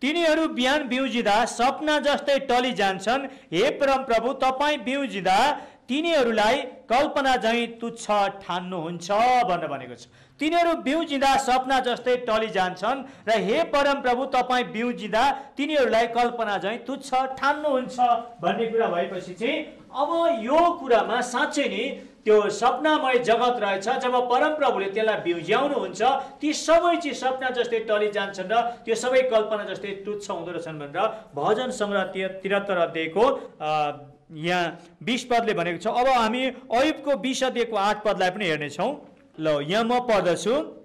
तिनीहरू बिहान बिउजिँदा सपना जस्तै टली जान्छन्, हे परम प्रभु तपाईँ बिउजिँदा तिनीहरूलाई कल्पना झैँ तुच्छ ठान्नुहुन्छ भनेर भनेको छ। तिनीहरू बिउजिँदा सपना जस्तै टली जान्छन् र हे परम प्रभु तपाईँ बिउजिँदा तिनीहरूलाई कल्पना झैँ तुच्छ ठान्नुहुन्छ भन्ने कुरा भएपछि चाहिँ अब यो कुरामा साँच्चै नै त्यो सपनामय जगत रहेछ। जब परमप्रभुले त्यसलाई बिउज्याउनुहुन्छ ती सबै चाहिँ सपना जस्तै टली जान्छन् र त्यो सबै कल्पना जस्तै तुच्छ हुँदो रहेछन् भनेर भजन सङ्ग्रह 73 अध्यायको यहाँ 20 पदले भनेको छ। अब हामी अयुबको 20 अध्यायको 8 पदलाई पनि हेर्नेछौँ। ल यहाँ म पढ्दछु।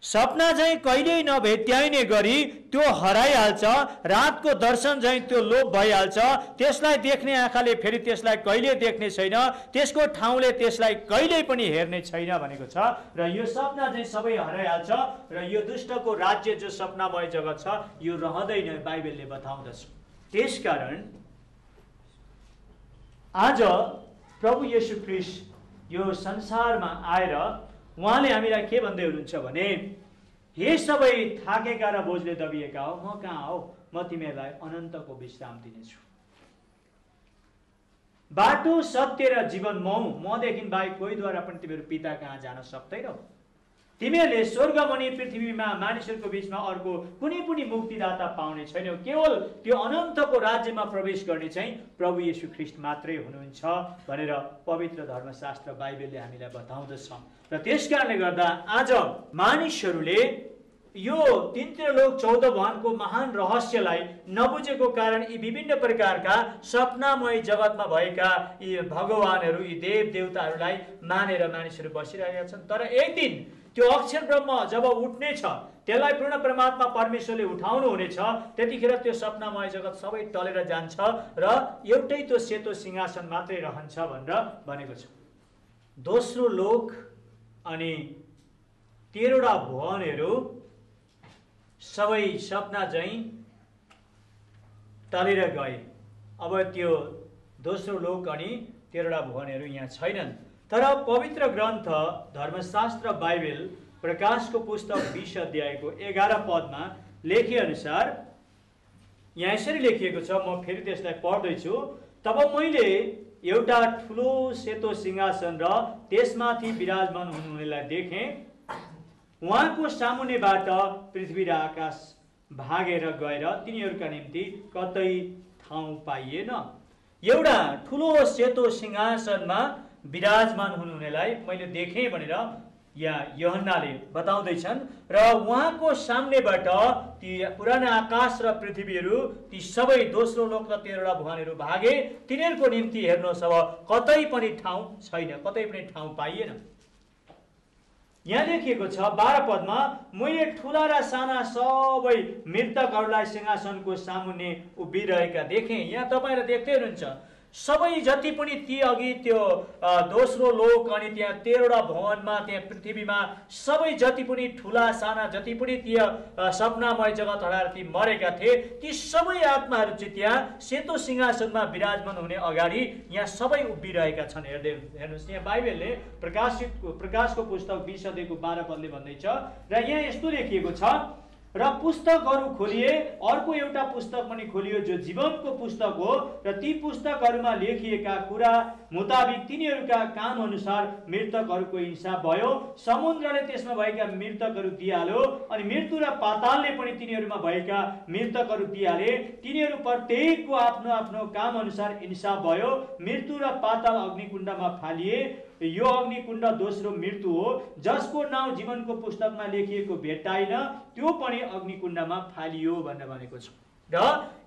सपना झैँ कहिल्यै नभेट्याइने गरी त्यो हराइहाल्छ, रातको दर्शन झैँ त्यो लोप भइहाल्छ। त्यसलाई देख्ने आँखाले फेरि त्यसलाई कहिले देख्ने छैन, त्यसको ठाउँले त्यसलाई कहिल्यै पनि हेर्ने छैन भनेको छ। र यो सपना झैँ सबै हराइहाल्छ र यो दुष्टको राज्य जो सपनामय जगत छ यो रहँदैन बाइबलले बताउँदछ। त्यसकारण आज प्रभु येशू ख्रीष्ट यो संसारमा आएर उहाँले हामीलाई के भन्दै हुनुहुन्छ भने हे सबै थाकेका र बोझले दबिएका हो, म कहाँ हो, म तिमीहरूलाई अनन्तको विश्राम दिनेछु। बाटो सत्य र जीवन मदेखि बाहेक कोहीद्वारा पनि तिमीहरू पिता कहाँ जान सक्दैनौ। तिमीहरूले स्वर्गमनि पृथ्वीमा मानिसहरूको बीचमा अर्को कुनै पनि मुक्तिदाता पाउने छैनौ। केवल त्यो अनन्तको राज्यमा प्रवेश गर्ने चाहिँ प्रभु येशू ख्रीष्ट मात्रै हुनुहुन्छ भनेर पवित्र धर्मशास्त्र बाइबलले हामीलाई बताउँदछ। र त्यसकारणले गर्दा आज मानिसहरूले यो 3 त्रिलोक 14 भवनको महान रहस्यलाई नबुझेको कारण यी विभिन्न प्रकारका सपनामय जगतमा भएका यी भगवानहरू, यी देव देवताहरूलाई मानेर मानिसहरू बसिरहेका छन्। तर एक दिन त्यो अक्षर ब्रह्म जब उठ्नेछ, त्यसलाई पूर्ण परमात्मा परमेश्वरले उठाउनु हुनेछ, त्यतिखेर त्यो सपनामय जगत सबै टलेर जान्छ र एउटै त्यो सेतो सिंहासन मात्रै रहन्छ भनेर भनेको छ। दोस्रो लोक अनि 13वटा भुवनहरू सबै सपना झैँ टलेर गए। अब त्यो दोस्रो लोक अनि 13वटा भुवनहरू यहाँ छैनन्। तर पवित्र ग्रन्थ धर्मशास्त्र बाइबल प्रकाशको पुस्तक 20 अध्यायको 11 पदमा लेखे अनुसार यहाँ यसरी लेखिएको छ, म फेरि त्यसलाई पढ्दैछु। तब मैले एउटा ठुलो सेतो सिंहासन र त्यसमाथि विराजमान हुनुहुनेलाई देखेँ। उहाँको सामुन्नेबाट पृथ्वी र आकाश भागेर गएर तिनीहरूका निम्ति कतै ठाउँ पाइएन। एउटा ठुलो सेतो सिंहासनमा विराजमान हुनुहुनेलाई मैले देखेँ भनेर यहाँ यूहन्नाले बताउँदैछन्। र उहाँको सामनेबाट ती पुराना आकाश र पृथ्वीहरू, ती सबै दोस्रो लोक र 13वटा भुवनहरू भागे। तिनीहरूको निम्ति हेर्नुहोस् अब कतै पनि ठाउँ छैन, कतै पनि ठाउँ पाइएन। यहाँ लेखिएको छ 12 पदमा, मैले ठुला र साना सबै मृतकहरूलाई सिंहासनको सामुन्ने उभिरहेका देखेँ। यहाँ तपाईँले देख्दै हुनुहुन्छ सबै जति पनि ती अघि त्यो दोस्रो लोक अनि त्यहाँ 13वटा भवनमा, त्यहाँ पृथ्वीमा सबै जति पनि ठुला साना जति पनि ती सपनामय जगत हराएर ती मरेका थिए, ती सबै आत्माहरू चाहिँ त्यहाँ सेतो सिंहासनमा विराजमान हुने अगाडि यहाँ सबै उभिरहेका छन्। हेर्नुहोस् यहाँ बाइबलले प्रकाशको पुस्तक 20 अध्यायको 12 पदले भन्दैछ र यहाँ यस्तो लेखिएको छ, र पुस्तकहरू खोलिए, अर्को एउटा पुस्तक पनि खोलियो जो जीवनको पुस्तक हो, र ती पुस्तकहरूमा लेखिएका कुरा मुताबिक तिनीहरूका काम अनुसार मृतकहरूको हिसाब भयो। समुद्रले त्यसमा भएका मृतकहरू दिइहाल्यो अनि मृत्यु र पातालले पनि तिनीहरूमा भएका मृतकहरू दिइहाले। तिनीहरू प्रत्येकको आफ्नो आफ्नो काम अनुसार हिसाब भयो। मृत्यु र पाताल अग्निकुण्डमा फालिए। यो अग्निकुण्ड दोस्रो मृत्यु हो, जसको नाउँ जीवनको पुस्तकमा लेखिएको भेट्टाइन, त्यो पनि अग्निकुण्डमा फालियो भनेर भनेको छ। र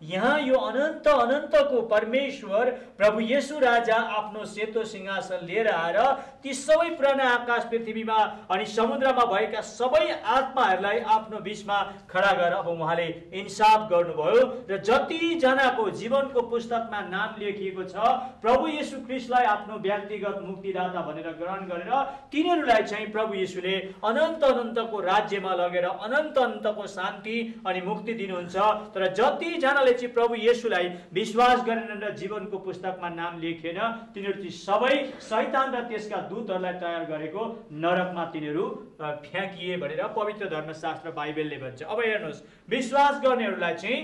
यहाँ यो अनन्त अनन्तको परमेश्वर प्रभु येशू राजा आफ्नो सेतो सिंहासन लिएर आएर ती सबै पुराना आकाश पृथ्वीमा अनि समुद्रमा भएका सबै आत्माहरूलाई आफ्नो बीचमा खडा गरेर अब उहाँले इन्साफ गर्नुभयो र जतिजनाको जीवनको पुस्तकमा नाम लेखिएको छ प्रभु येशू ख्रीष्टलाई आफ्नो व्यक्तिगत मुक्तिदाता भनेर ग्रहण गरेर तिनीहरूलाई चाहिँ प्रभु येशूले अनन्त अनन्तको राज्यमा लगेर अनन्त अनन्तको शान्ति अनि मुक्ति दिनुहुन्छ। तर जतिजनाले चाहिँ प्रभु येशूलाई विश्वास गरेनन् र जीवनको पुस्तकमा नाम लेखेन तिनीहरू चाहिँ सबै शैतान र त्यसका दूतहरूलाई तयार गरेको नरकमा तिनीहरू फ्याँकिए भनेर पवित्र धर्मशास्त्र बाइबलले भन्छ। अब हेर्नुहोस्, विश्वास गर्नेहरूलाई चाहिँ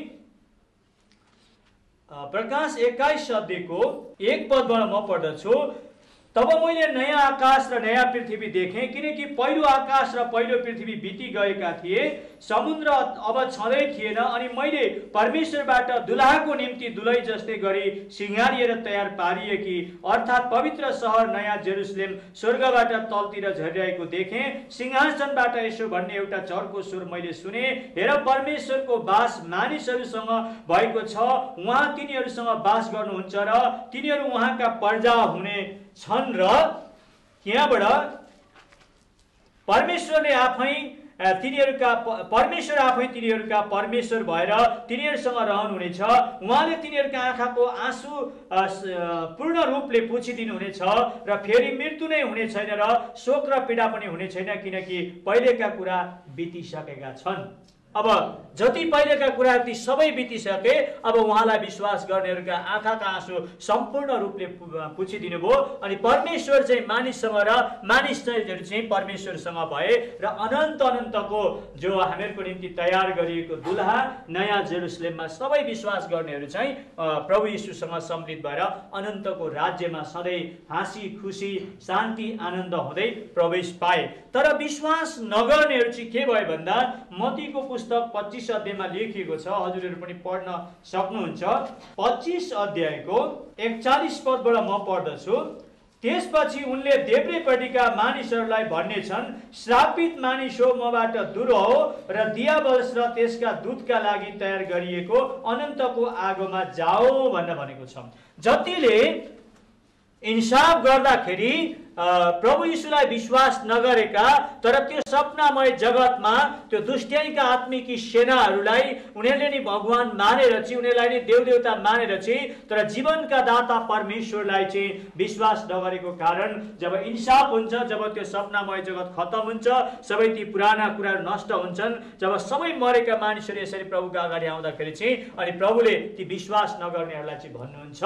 प्रकाश 21 अध्यायको 1 पदबाट म पढ्दछु। तब मैले नयाँ आकाश र नयाँ पृथ्वी देखेँ, किनकि पहिलो आकाश र पहिलो पृथ्वी बिति गएका थिए, समुद्र अब छँदै थिएन। अनि मैले परमेश्वरबाट दुलहाको निम्ति दुलै जस्तै गरी सिँगारिएर तयार पारिएकी अर्थात् पवित्र सहर नयाँ जेरुसलेम स्वर्गबाट तलतिर झरिरहेको देखेँ। सिंहासनबाट यसो भन्ने एउटा चर्को स्वर मैले सुने, हेर परमेश्वरको वास मानिसहरूसँग भएको छ, उहाँ तिनीहरूसँग वास गर्नुहुन्छ र तिनीहरू उहाँका प्रजा हुने छन्। र त्यहाँबाट परमेश्वर आफै तिनीहरूका परमेश्वर भएर तिनीहरूसँग रहनुहुनेछ। उहाँले तिनीहरूका आँखाको आँसु पूर्ण रूपले पुछिदिनु हुनेछ र फेरि मृत्यु नै हुने छैन र शोक र पीडा पनि हुने छैन, किनकि पहिलेका कुरा बितिसकेका छन्। अब जति पहिलेका कुरा ती सबै बितिसके, अब उहाँलाई विश्वास गर्नेहरूका आँखाका आँसु सम्पूर्ण रूपले पुछिदिनु भयो। अनि परमेश्वर चाहिँ मानिससँग र मानिसहरू चाहिँ परमेश्वरसँग भए र अनन्त अनन्तको जो हामीहरूको निम्ति तयार गरिएको दुलहा नयाँ जेरुसलेममा सबै विश्वास गर्नेहरू चाहिँ प्रभु येशूसँग सम्मिलित भएर अनन्तको राज्यमा सधैँ हाँसी खुसी शान्ति आनन्द हुँदै प्रवेश पाए। तर विश्वास नगर्नेहरू चाहिँ के भयो भन्दा मत्तीको पुस्तक 25 अध्यायमा लेखिएको छ, हजुरहरू पनि पढ्न सक्नुहुन्छ। 25 अध्यायको 41 पदबाट म पढ्दछु। त्यसपछि उनले देब्रेपट्टिका मानिसहरूलाई भन्नेछन्, श्रापित मानिस हो, मबाट दूर हो र दियाबल्स र त्यसका दूतका लागि तयार गरिएको अनन्तको आगोमा जाओ भनेर भनेको छ। जतिले इन्साफ गर्दाखेरि प्रभु यीशुलाई विश्वास नगरेका तर त्यो सपनामय जगतमा त्यो दुष्टैका आत्मिकी सेनाहरूलाई उनीहरूले नि भगवान मानेर चाहिँ उनीहरूलाई नि देवदेवता मानेर चाहिँ तर जीवनका दाता परमेश्वरलाई चाहिँ विश्वास नगरेको कारण जब इन्साफ हुन्छ, जब त्यो सपनामय जगत खत्तम हुन्छ, सबै ती पुराना कुराहरू नष्ट हुन्छन्, जब सबै मरेका मानिसहरू यसरी प्रभुका अगाडि आउँदाखेरि चाहिँ अनि प्रभुले ती विश्वास नगर्नेहरूलाई चाहिँ भन्नुहुन्छ,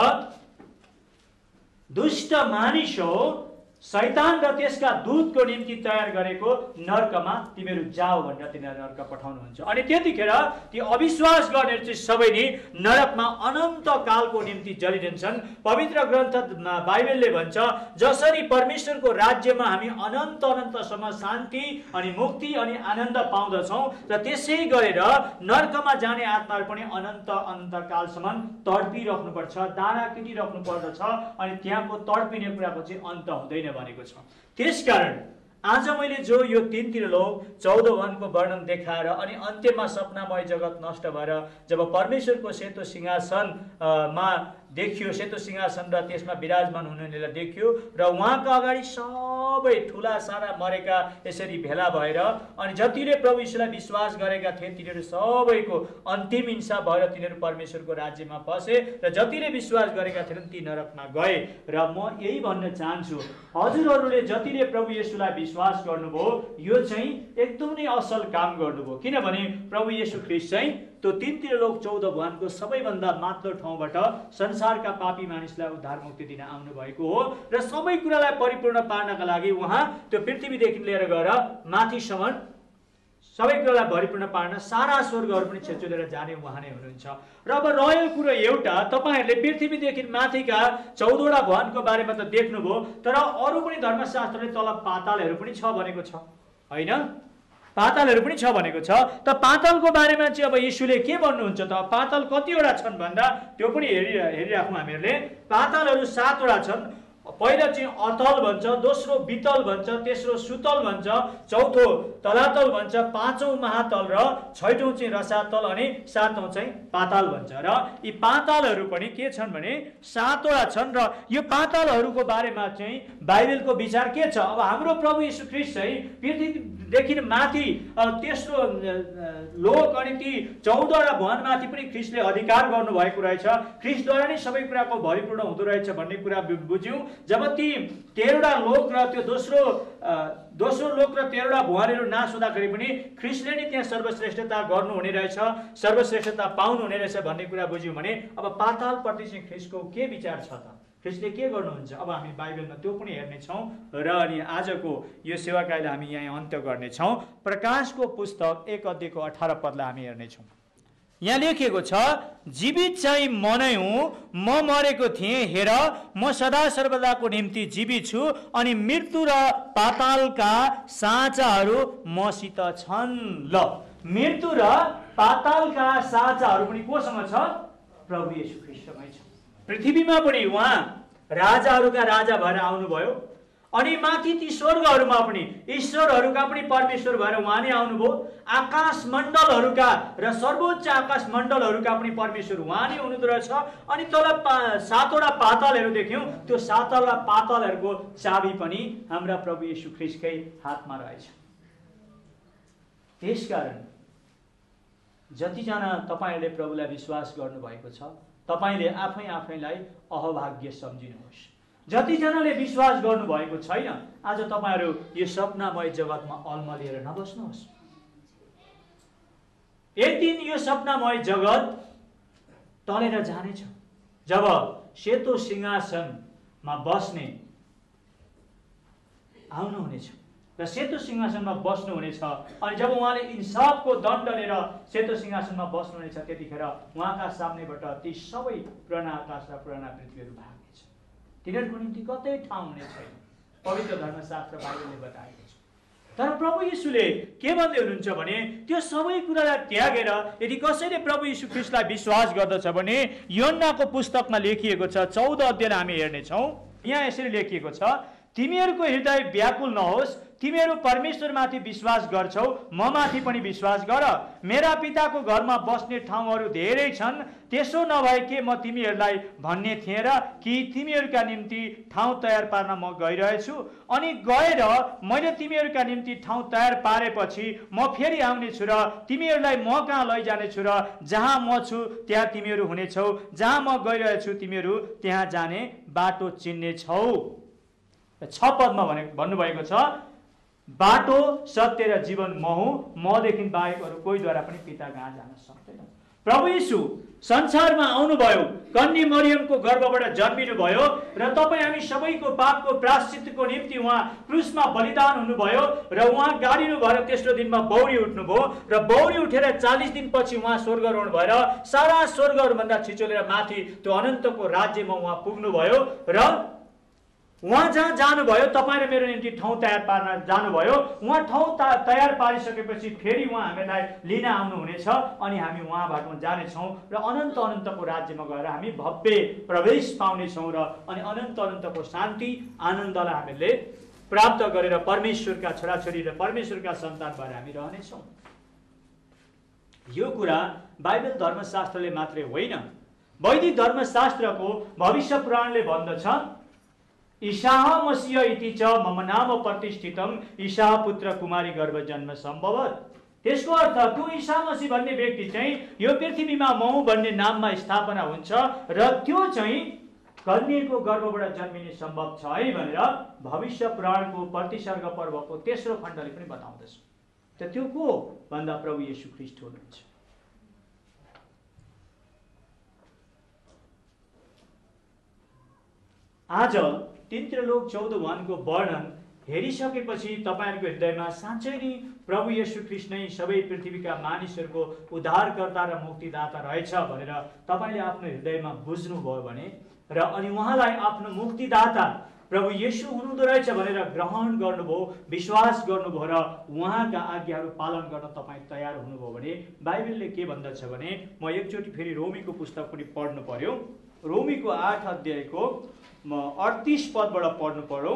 दुष्ट मानिस हो, शैतान र त्यसका दूतको निम्ति तयार गरेको नर्कमा तिमीहरू जाओ भनेर तिनीहरू नर्क पठाउनुहुन्छ। अनि त्यतिखेर ती अविश्वास गर्नेहरू चाहिँ सबै नै नरकमा अनन्त कालको निम्ति जलिरहन्छन्। पवित्र ग्रन्थ बाइबलले भन्छ, जसरी परमेश्वरको राज्यमा हामी अनन्त अनन्तसम्म शान्ति अनि मुक्ति अनि आनन्द पाउँदछौँ र त्यसै गरेर नर्कमा जाने आत्माहरू पनि अनन्त अनन्त कालसम्म तडपिराख्नुपर्छ, दाना किटिराख्नु पर्दछ। अनि त्यहाँको तडपिने कुराको चाहिँ अन्त हुँदैन भनेको छ। त्यसकारण आज मैले जो यो 3 लोक 14 वनको वर्णन देखाएर अनि अन्त्यमा सपनामय जगत नष्ट भएर जब परमेश्वरको सेतो सिंहासनमा देखियो, सेतो सिंहासन र त्यसमा विराजमान हुनेलाई देखियो र उहाँका अगाडि सबै ठुला साना मरेका यसरी भेला भएर अनि जतिले प्रभु यीशुलाई विश्वास गरेका थिए तिनीहरू सबैको अन्तिम इन्साफ भएर तिनीहरू परमेश्वरको राज्यमा पसे र जतिले विश्वास गरेका थिएनन् ती नरकमा गए। र म यही भन्न चाहन्छु, हजुरहरूले जतिले प्रभु यीशुलाई विश्वास गर्नुभयो यो चाहिँ एकदमै असल काम गर्नुभयो, किनभने प्रभु येशू ख्रीष्ट चाहिँ त्यो 3 लोक 14 भुवनको सबैभन्दा माथिल्लो ठाउँबाट संसारका पापी मानिसलाई उद्धार मुक्ति दिन आउनु भएको हो र सबै कुरालाई परिपूर्ण पार्नका लागि उहाँ त्यो पृथ्वीदेखि लिएर गएर माथिसम्म सबै कुरालाई परिपूर्ण पार्न सारा स्वर्गहरू पनि छेचुलेर जाने उहाँ नै हुनुहुन्छ। र अब रहेको कुरो एउटा, तपाईहरूले पृथ्वीदेखि माथिका 14वटा भवनको बारेमा त देख्नुभयो, तर अरू पनि धर्मशास्त्रले तल पातालहरू पनि छ भनेको छ, होइन? पातालहरू पनि छ भनेको छ। त पातालको बारेमा चाहिँ अब यीशुले के भन्नुहुन्छ त? पाताल कतिवटा छन् भन्दा त्यो पनि हेरिराखौँ हामीहरूले। पातालहरू 7वटा छन्। पहिला चाहिँ अतल भन्छ, दोस्रो वितल भन्छ, तेस्रो सुतल भन्छ, चौथो तलातल भन्छ, पाँचौं महातल र छैटौं चाहिँ रसातल अनि सातौं चाहिँ पाताल भन्छ। र यी पातालहरू पनि के छन् भने 7 वटा छन्। र यो पातालहरूको बारेमा चाहिँ बाइबलको विचार के छ? अब हाम्रो प्रभु येशू ख्रीष्ट चाहिँ पृथ्वीदेखि माथि तेस्रो लोक अनि ती 14 वटा भुवनमाथि पनि ख्रीष्टले अधिकार गर्नुभएको रहेछ। ख्रीष्टद्वारा नै सबै कुराको भरिपूर्ण हुँदो रहेछ भन्ने कुरा बुझ्यौँ। जब ती 13 वटा लोक र त्यो दोस्रो लोक र 13 वटा भुवनहरू नाश हुँदाखेरि पनि ख्रीष्टले नै त्यहाँ सर्वश्रेष्ठता गर्नुहुने रहेछ, सर्वश्रेष्ठता पाउनुहुने रहेछ भन्ने कुरा बुझ्यौँ भने अब पातालप्रति चाहिँ ख्रीष्टको के विचार छ त? ख्रीष्टले के गर्नुहुन्छ? अब हामी बाइबलमा त्यो पनि हेर्नेछौँ र अनि आजको यो सेवाकाईलाई हामी यहाँ अन्त्य गर्नेछौँ। प्रकाशको पुस्तक 1 अध्यायको 18 पदलाई हामी हेर्नेछौँ। यहाँ लेखिएको छ, जीवित चाहिँ म नै हुँ, म मरेको थिएँ, हेर म सदा सर्वदाको निम्ति जीवित छु अनि मृत्यु र पातालका साँचाहरू मसित छन्। ल, मृत्यु र पातालका साँचाहरू पनि कोसँग छ? प्रभु येशू ख्रीष्टमै छ। पृथ्वीमा पनि उहाँ राजाहरूका राजा भएर आउनुभयो अनि माथि ती स्वर्गहरूमा पनि ईश्वरहरूका पनि परमेश्वर भएर उहाँ नै आउनुभयो। आकाश मण्डलहरूका र सर्वोच्च आकाश मण्डलहरूका पनि परमेश्वर उहाँ नै हुनुहुँदो रहेछ। अनि तल 7 वटा पातालहरू देख्यौँ, त्यो 7 वटा पातालहरूको चाबी पनि हाम्रा प्रभु येशू ख्रीष्टकै हातमा रहेछ। त्यसकारण जतिजना तपाईँहरूले प्रभुलाई विश्वास गर्नुभएको छ, तपाईँले आफैलाई अहभाग्य सम्झिनुहोस्। जतिजनाले विश्वास गर्नुभएको छैन, आज तपाईँहरू यो सपनामय जगतमा अलमलिएर नबस्नुहोस्। एक दिन यो सपनामय जगत टलेर जानेछ जब सेतो सिंहासनमा बस्ने आउनुहुनेछ र सेतो सिंहासनमा बस्नुहुनेछ। अनि जब उहाँले इन्साफको दण्ड लिएर सेतो सिंहासनमा बस्नुहुनेछ, त्यतिखेर उहाँका सामनेबाट ती सबै पुराना आकाश र पुराना पृथ्वीहरू भाग्नेछ। तिनीहरूको निम्ति कतै ठाउँ हुने छैन। पवित्र धर्मशास्त्र बाइबलले बताएको छ। तर प्रभु येशूले के भन्दै हुनुहुन्छ भने त्यो सबै कुरालाई त्यागेर यदि कसैले प्रभु येशू ख्रीष्टलाई विश्वास गर्दछ भने योन्नाको पुस्तकमा लेखिएको छ 14 अध्यायलाई हामी हेर्नेछौँ। यहाँ यसरी लेखिएको छ, तिमीहरूको हृदय व्याकुल नहोस्, तिमीहरू परमेश्वरमाथि विश्वास गर्छौ, म माथि पनि विश्वास गर। मेरा पिताको घरमा बस्ने ठाउँहरू धेरै छन्, त्यसो नभए के म तिमीहरूलाई भन्ने थिएँ र कि तिमीहरूका निम्ति ठाउँ तयार पार्न म गइरहेछु। अनि गएर मैले तिमीहरूका निम्ति ठाउँ तयार पारेपछि म फेरि आउनेछु र तिमीहरूलाई म कहाँ लैजानेछु र जहाँ म छु त्यहाँ तिमीहरू हुनेछौ, जहाँ म गइरहेछु तिमीहरू त्यहाँ जाने बाटो चिन्नेछौ। 6 पदमा भन्नुभएको छ, बाटो सत्य र जीवन म हुँ, मदेखि बाहेक अरू कोहीद्वारा पनि पिता कहाँ जान सक्दैन। प्रभु येशू संसारमा आउनुभयो, कन्या मरियमको गर्भबाट जन्मिनु भयो र तपाईँ हामी सबैको पापको प्रायश्चितको निम्ति उहाँ क्रुसमा बलिदान हुनुभयो र उहाँ गाडिनु भएर तेस्रो दिनमा बौरी उठ्नुभयो र बौरी उठेर 40 दिनपछि उहाँ स्वर्गारोहण भएर सारा स्वर्गहरूभन्दा छिचोलेर माथि त्यो अनन्तको राज्यमा उहाँ पुग्नुभयो र उहाँ जहाँ जानुभयो तपाईँ र मेरो निम्ति ठाउँ तयार पार्न जानुभयो। उहाँ ठाउँ तयार पारिसकेपछि फेरि उहाँ हामीलाई लिन आउनुहुनेछ अनि हामी उहाँबाट जानेछौँ र अनन्तको राज्यमा गएर हामी भव्य प्रवेश पाउनेछौँ र अनि अनन्तको शान्ति आनन्दलाई हामीले प्राप्त गरेर परमेश्वरका छोराछोरी र परमेश्वरका सन्तान भएर हामी रहनेछौँ। यो कुरा बाइबल धर्मशास्त्रले मात्रै होइन, वैदिक धर्मशास्त्रको भविष्य पुराणले भन्दछ, ईशाह मसीह इति च मम नाम प्रतिष्ठितम ईशाह पुत्र कुमारी गर्भ जन्म सम्भवत। त्यसको अर्थ त्यो ईसा मसीह भन्ने व्यक्ति चाहिँ यो पृथ्वीमा म भन्ने नाममा स्थापना हुन्छ र त्यो चाहिँ कन्याको गर्भबाट जन्मिने सम्भव छ है भनेर भविष्य पुराणको प्रतिसर्ग पर्वको तेस्रो खण्डले पनि बताउँदछ। त त्यो को भन्दा प्रभु येशू ख्रीष्ट हुनुहुन्छ। आज 3 त्रिलोक 14 भुवनको वर्णन हेरिसकेपछि तपाईँहरूको हृदयमा साँच्चै नै प्रभु येशू ख्रीष्ट नै सबै पृथ्वीका मानिसहरूको उद्धारकर्ता र मुक्तिदाता रहेछ भनेर तपाईँले आफ्नो हृदयमा बुझ्नुभयो भने र अनि उहाँलाई आफ्नो मुक्तिदाता प्रभु येशू हुनुहुँदो रहेछ भनेर ग्रहण गर्नुभयो, विश्वास गर्नुभयो र उहाँका आज्ञाहरू पालन गर्न तपाईँ तयार हुनुभयो भने बाइबलले के भन्दछ भने म एकचोटि फेरि रोमीको पुस्तक पनि पढ्नु पर्यो। रोमीको 8 अध्यायको म 38 पदबाट पढ्नु पर्यो।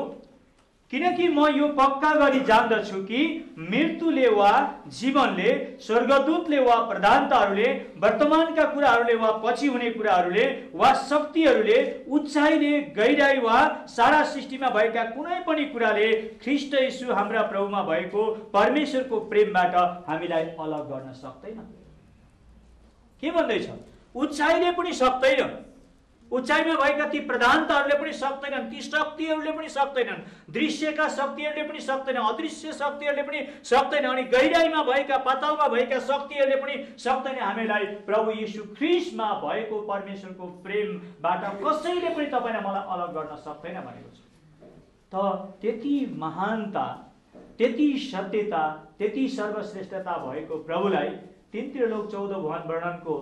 किनकि म यो पक्का गरी जान्दछु कि मृत्युले वा जीवनले, स्वर्गदूतले वा प्रधानताहरूले, वर्तमानका कुराहरूले वा पछि हुने कुराहरूले वा शक्तिहरूले, उचाइले, गहिराई वा सारा सृष्टिमा भएका कुनै पनि कुराले ख्रीष्ट येशू हाम्रा प्रभुमा भएको परमेश्वरको प्रेमबाट हामीलाई अलग गर्न सक्दैन। के भन्दैछ? उचाइले पनि सक्दैन, उचाइमा भएका ती प्रधानताहरूले पनि सक्दैनन्, ती शक्तिहरूले पनि सक्दैनन्, दृश्यका शक्तिहरूले पनि सक्दैन, अदृश्य शक्तिहरूले पनि सक्दैन, अनि गहिराईमा भएका, पातालमा भएका शक्तिहरूले पनि सक्दैन हामीलाई प्रभु येशू ख्रीष्टमा भएको परमेश्वरको प्रेमबाट कसैले पनि तपाईलाई मलाई अलग गर्न सक्दैन भनेको छ। त त्यति महानता, त्यति सत्यता, त्यति सर्वश्रेष्ठता भएको प्रभुलाई 3 त्रिलोक 14 भुवन वर्णनको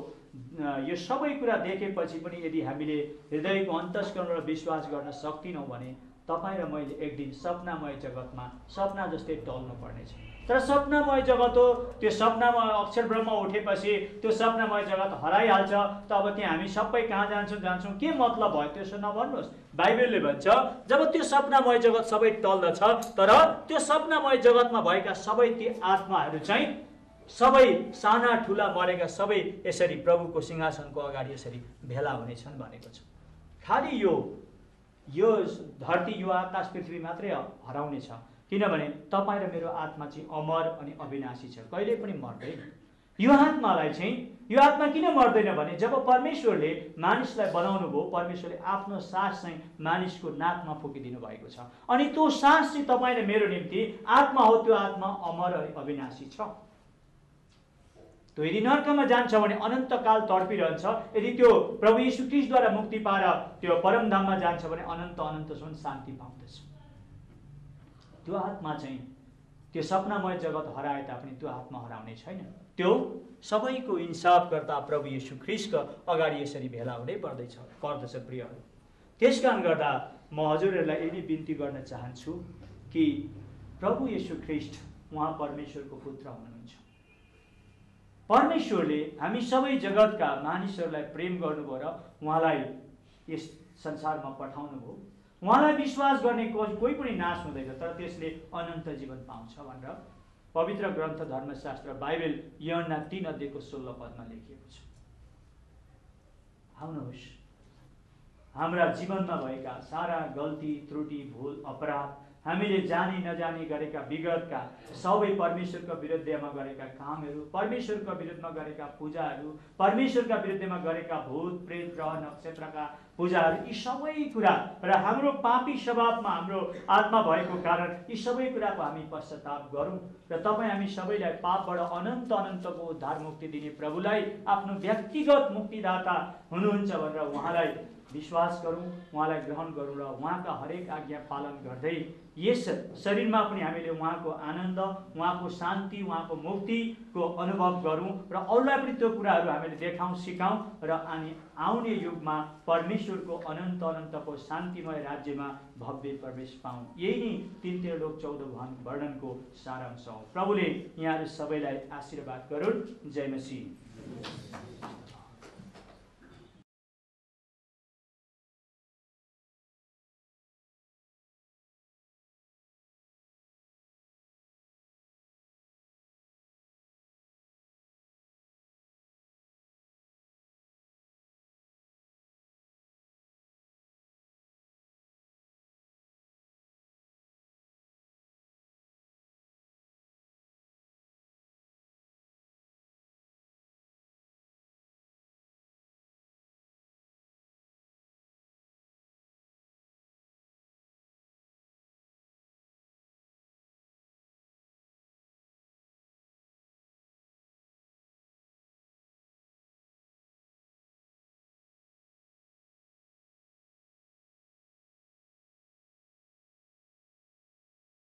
यो सबै कुरा देखेपछि पनि यदि हामीले हृदयको अन्तस्करणबाट विश्वास गर्न सक्दिनौँ भने तपाईँ र मैले एक दिन सपनामय जगतमा सपना जस्तै टल्नु पर्नेछ। तर सपनामय जगत हो, त्यो सपनामा अक्षर ब्रह्म उठेपछि त्यो सपनामय जगत हराइहाल्छ। त अब त्यहाँ हामी सबै कहाँ जान्छौँ के मतलब भयो त्यसो नभन्नुहोस्। बाइबलले भन्छ जब त्यो सपनामय जगत सबै टल्दछ, तर त्यो सपनामय जगतमा भएका सबै ती आत्माहरू चाहिँ सबै साना ठुला मरेका सबै यसरी प्रभुको सिंहासनको अगाडि यसरी भेला हुनेछन् भनेको छ। खालि यो धरती, यो आकाश, पृथ्वी मात्रै हराउनेछ, किनभने तपाईँ र मेरो आत्मा चाहिँ अमर अनि अविनाशी छ, कहिले पनि मर्दैन। यो आत्मा किन मर्दैन भने जब परमेश्वरले मानिसलाई बनाउनु भयो, परमेश्वरले आफ्नो सास चाहिँ मानिसको नाकमा फुकिदिनु भएको छ, अनि त्यो सास चाहिँ तपाईँ र मेरो निम्ति आत्मा हो। त्यो आत्मा अमर अनि अविनाशी छ। त्यो यदि नर्कमा जान्छ भने अनन्तकाल तडपिरहन्छ, यदि त्यो प्रभु येशू ख्रीष्टद्वारा मुक्ति पाएर त्यो परमधाममा जान्छ भने अनन्त अनन्तसम्म शान्ति पाउँदछ। त्यो आत्मा चाहिँ त्यो सपनामय जगत हराए तापनि त्यो आत्मा हराउने छैन। त्यो सबैको इन्साफकर्ता प्रभु येशू ख्रीष्टको अगाडि यसरी भेला हुनै पर्दछ प्रियहरू। त्यस कारण गर्दा म हजुरहरूलाई यदि बिन्ती गर्न चाहन्छु कि प्रभु येशू ख्रीष्ट उहाँ परमेश्वरको पुत्र हुनुहुन्छ। परमेश्वरले हामी सबै जगतका मानिसहरूलाई प्रेम गर्नुभयो र उहाँलाई यस संसारमा पठाउनु भयो। उहाँलाई विश्वास गर्ने कोही पनि नाश हुँदैन, तर त्यसले अनन्त जीवन पाउँछ भनेर पवित्र ग्रन्थ धर्मशास्त्र बाइबल यूहन्ना 3 अध्यायको 16 पदमा लेखिएको छ। आउनुहोस्, हाम्रा जीवनमा भएका सारा गल्ती, त्रुटि, भूल, अपराध, हामीले जानी नजानी गरेका विगतका सबै परमेश्वरको विरुद्धमा गरेका कामहरू, परमेश्वरको विरुद्धमा गरेका पूजाहरू, परमेश्वरका विरुद्धमा गरेका भूत, प्रेत, ग्रह, नक्षत्रका पूजाहरू, यी सबै कुरा र हाम्रो पापी स्वभावमा हाम्रो आत्मा भएको कारण यी सबै कुराको हामी पश्चाताप गरौँ र तपाईँ हामी सबैलाई पापबाट अनन्त अनन्तको उद्धार मुक्ति दिने प्रभुलाई आफ्नो व्यक्तिगत मुक्तिदाता हुनुहुन्छ भनेर उहाँलाई विश्वास गरौँ, उहाँलाई ग्रहण गरौँ र उहाँका हरेक आज्ञा पालन गर्दै यस शरीरमा पनि हामीले उहाँको आनन्द, उहाँको शान्ति, उहाँको मुक्तिको अनुभव गरौँ र अरूलाई पनि त्यो कुराहरू हामीले देखाउँ, सिकाउँ र आउने युगमा परमेश्वरको अनन्त अनन्तको शान्तिमय राज्यमा भव्य प्रवेश पाऊँ। यही नै 3 त्रिलोक 14 भुवन वर्णनको सारांश हो। प्रभुले यहाँहरू सबैलाई आशीर्वाद गरून्। जय मसीह।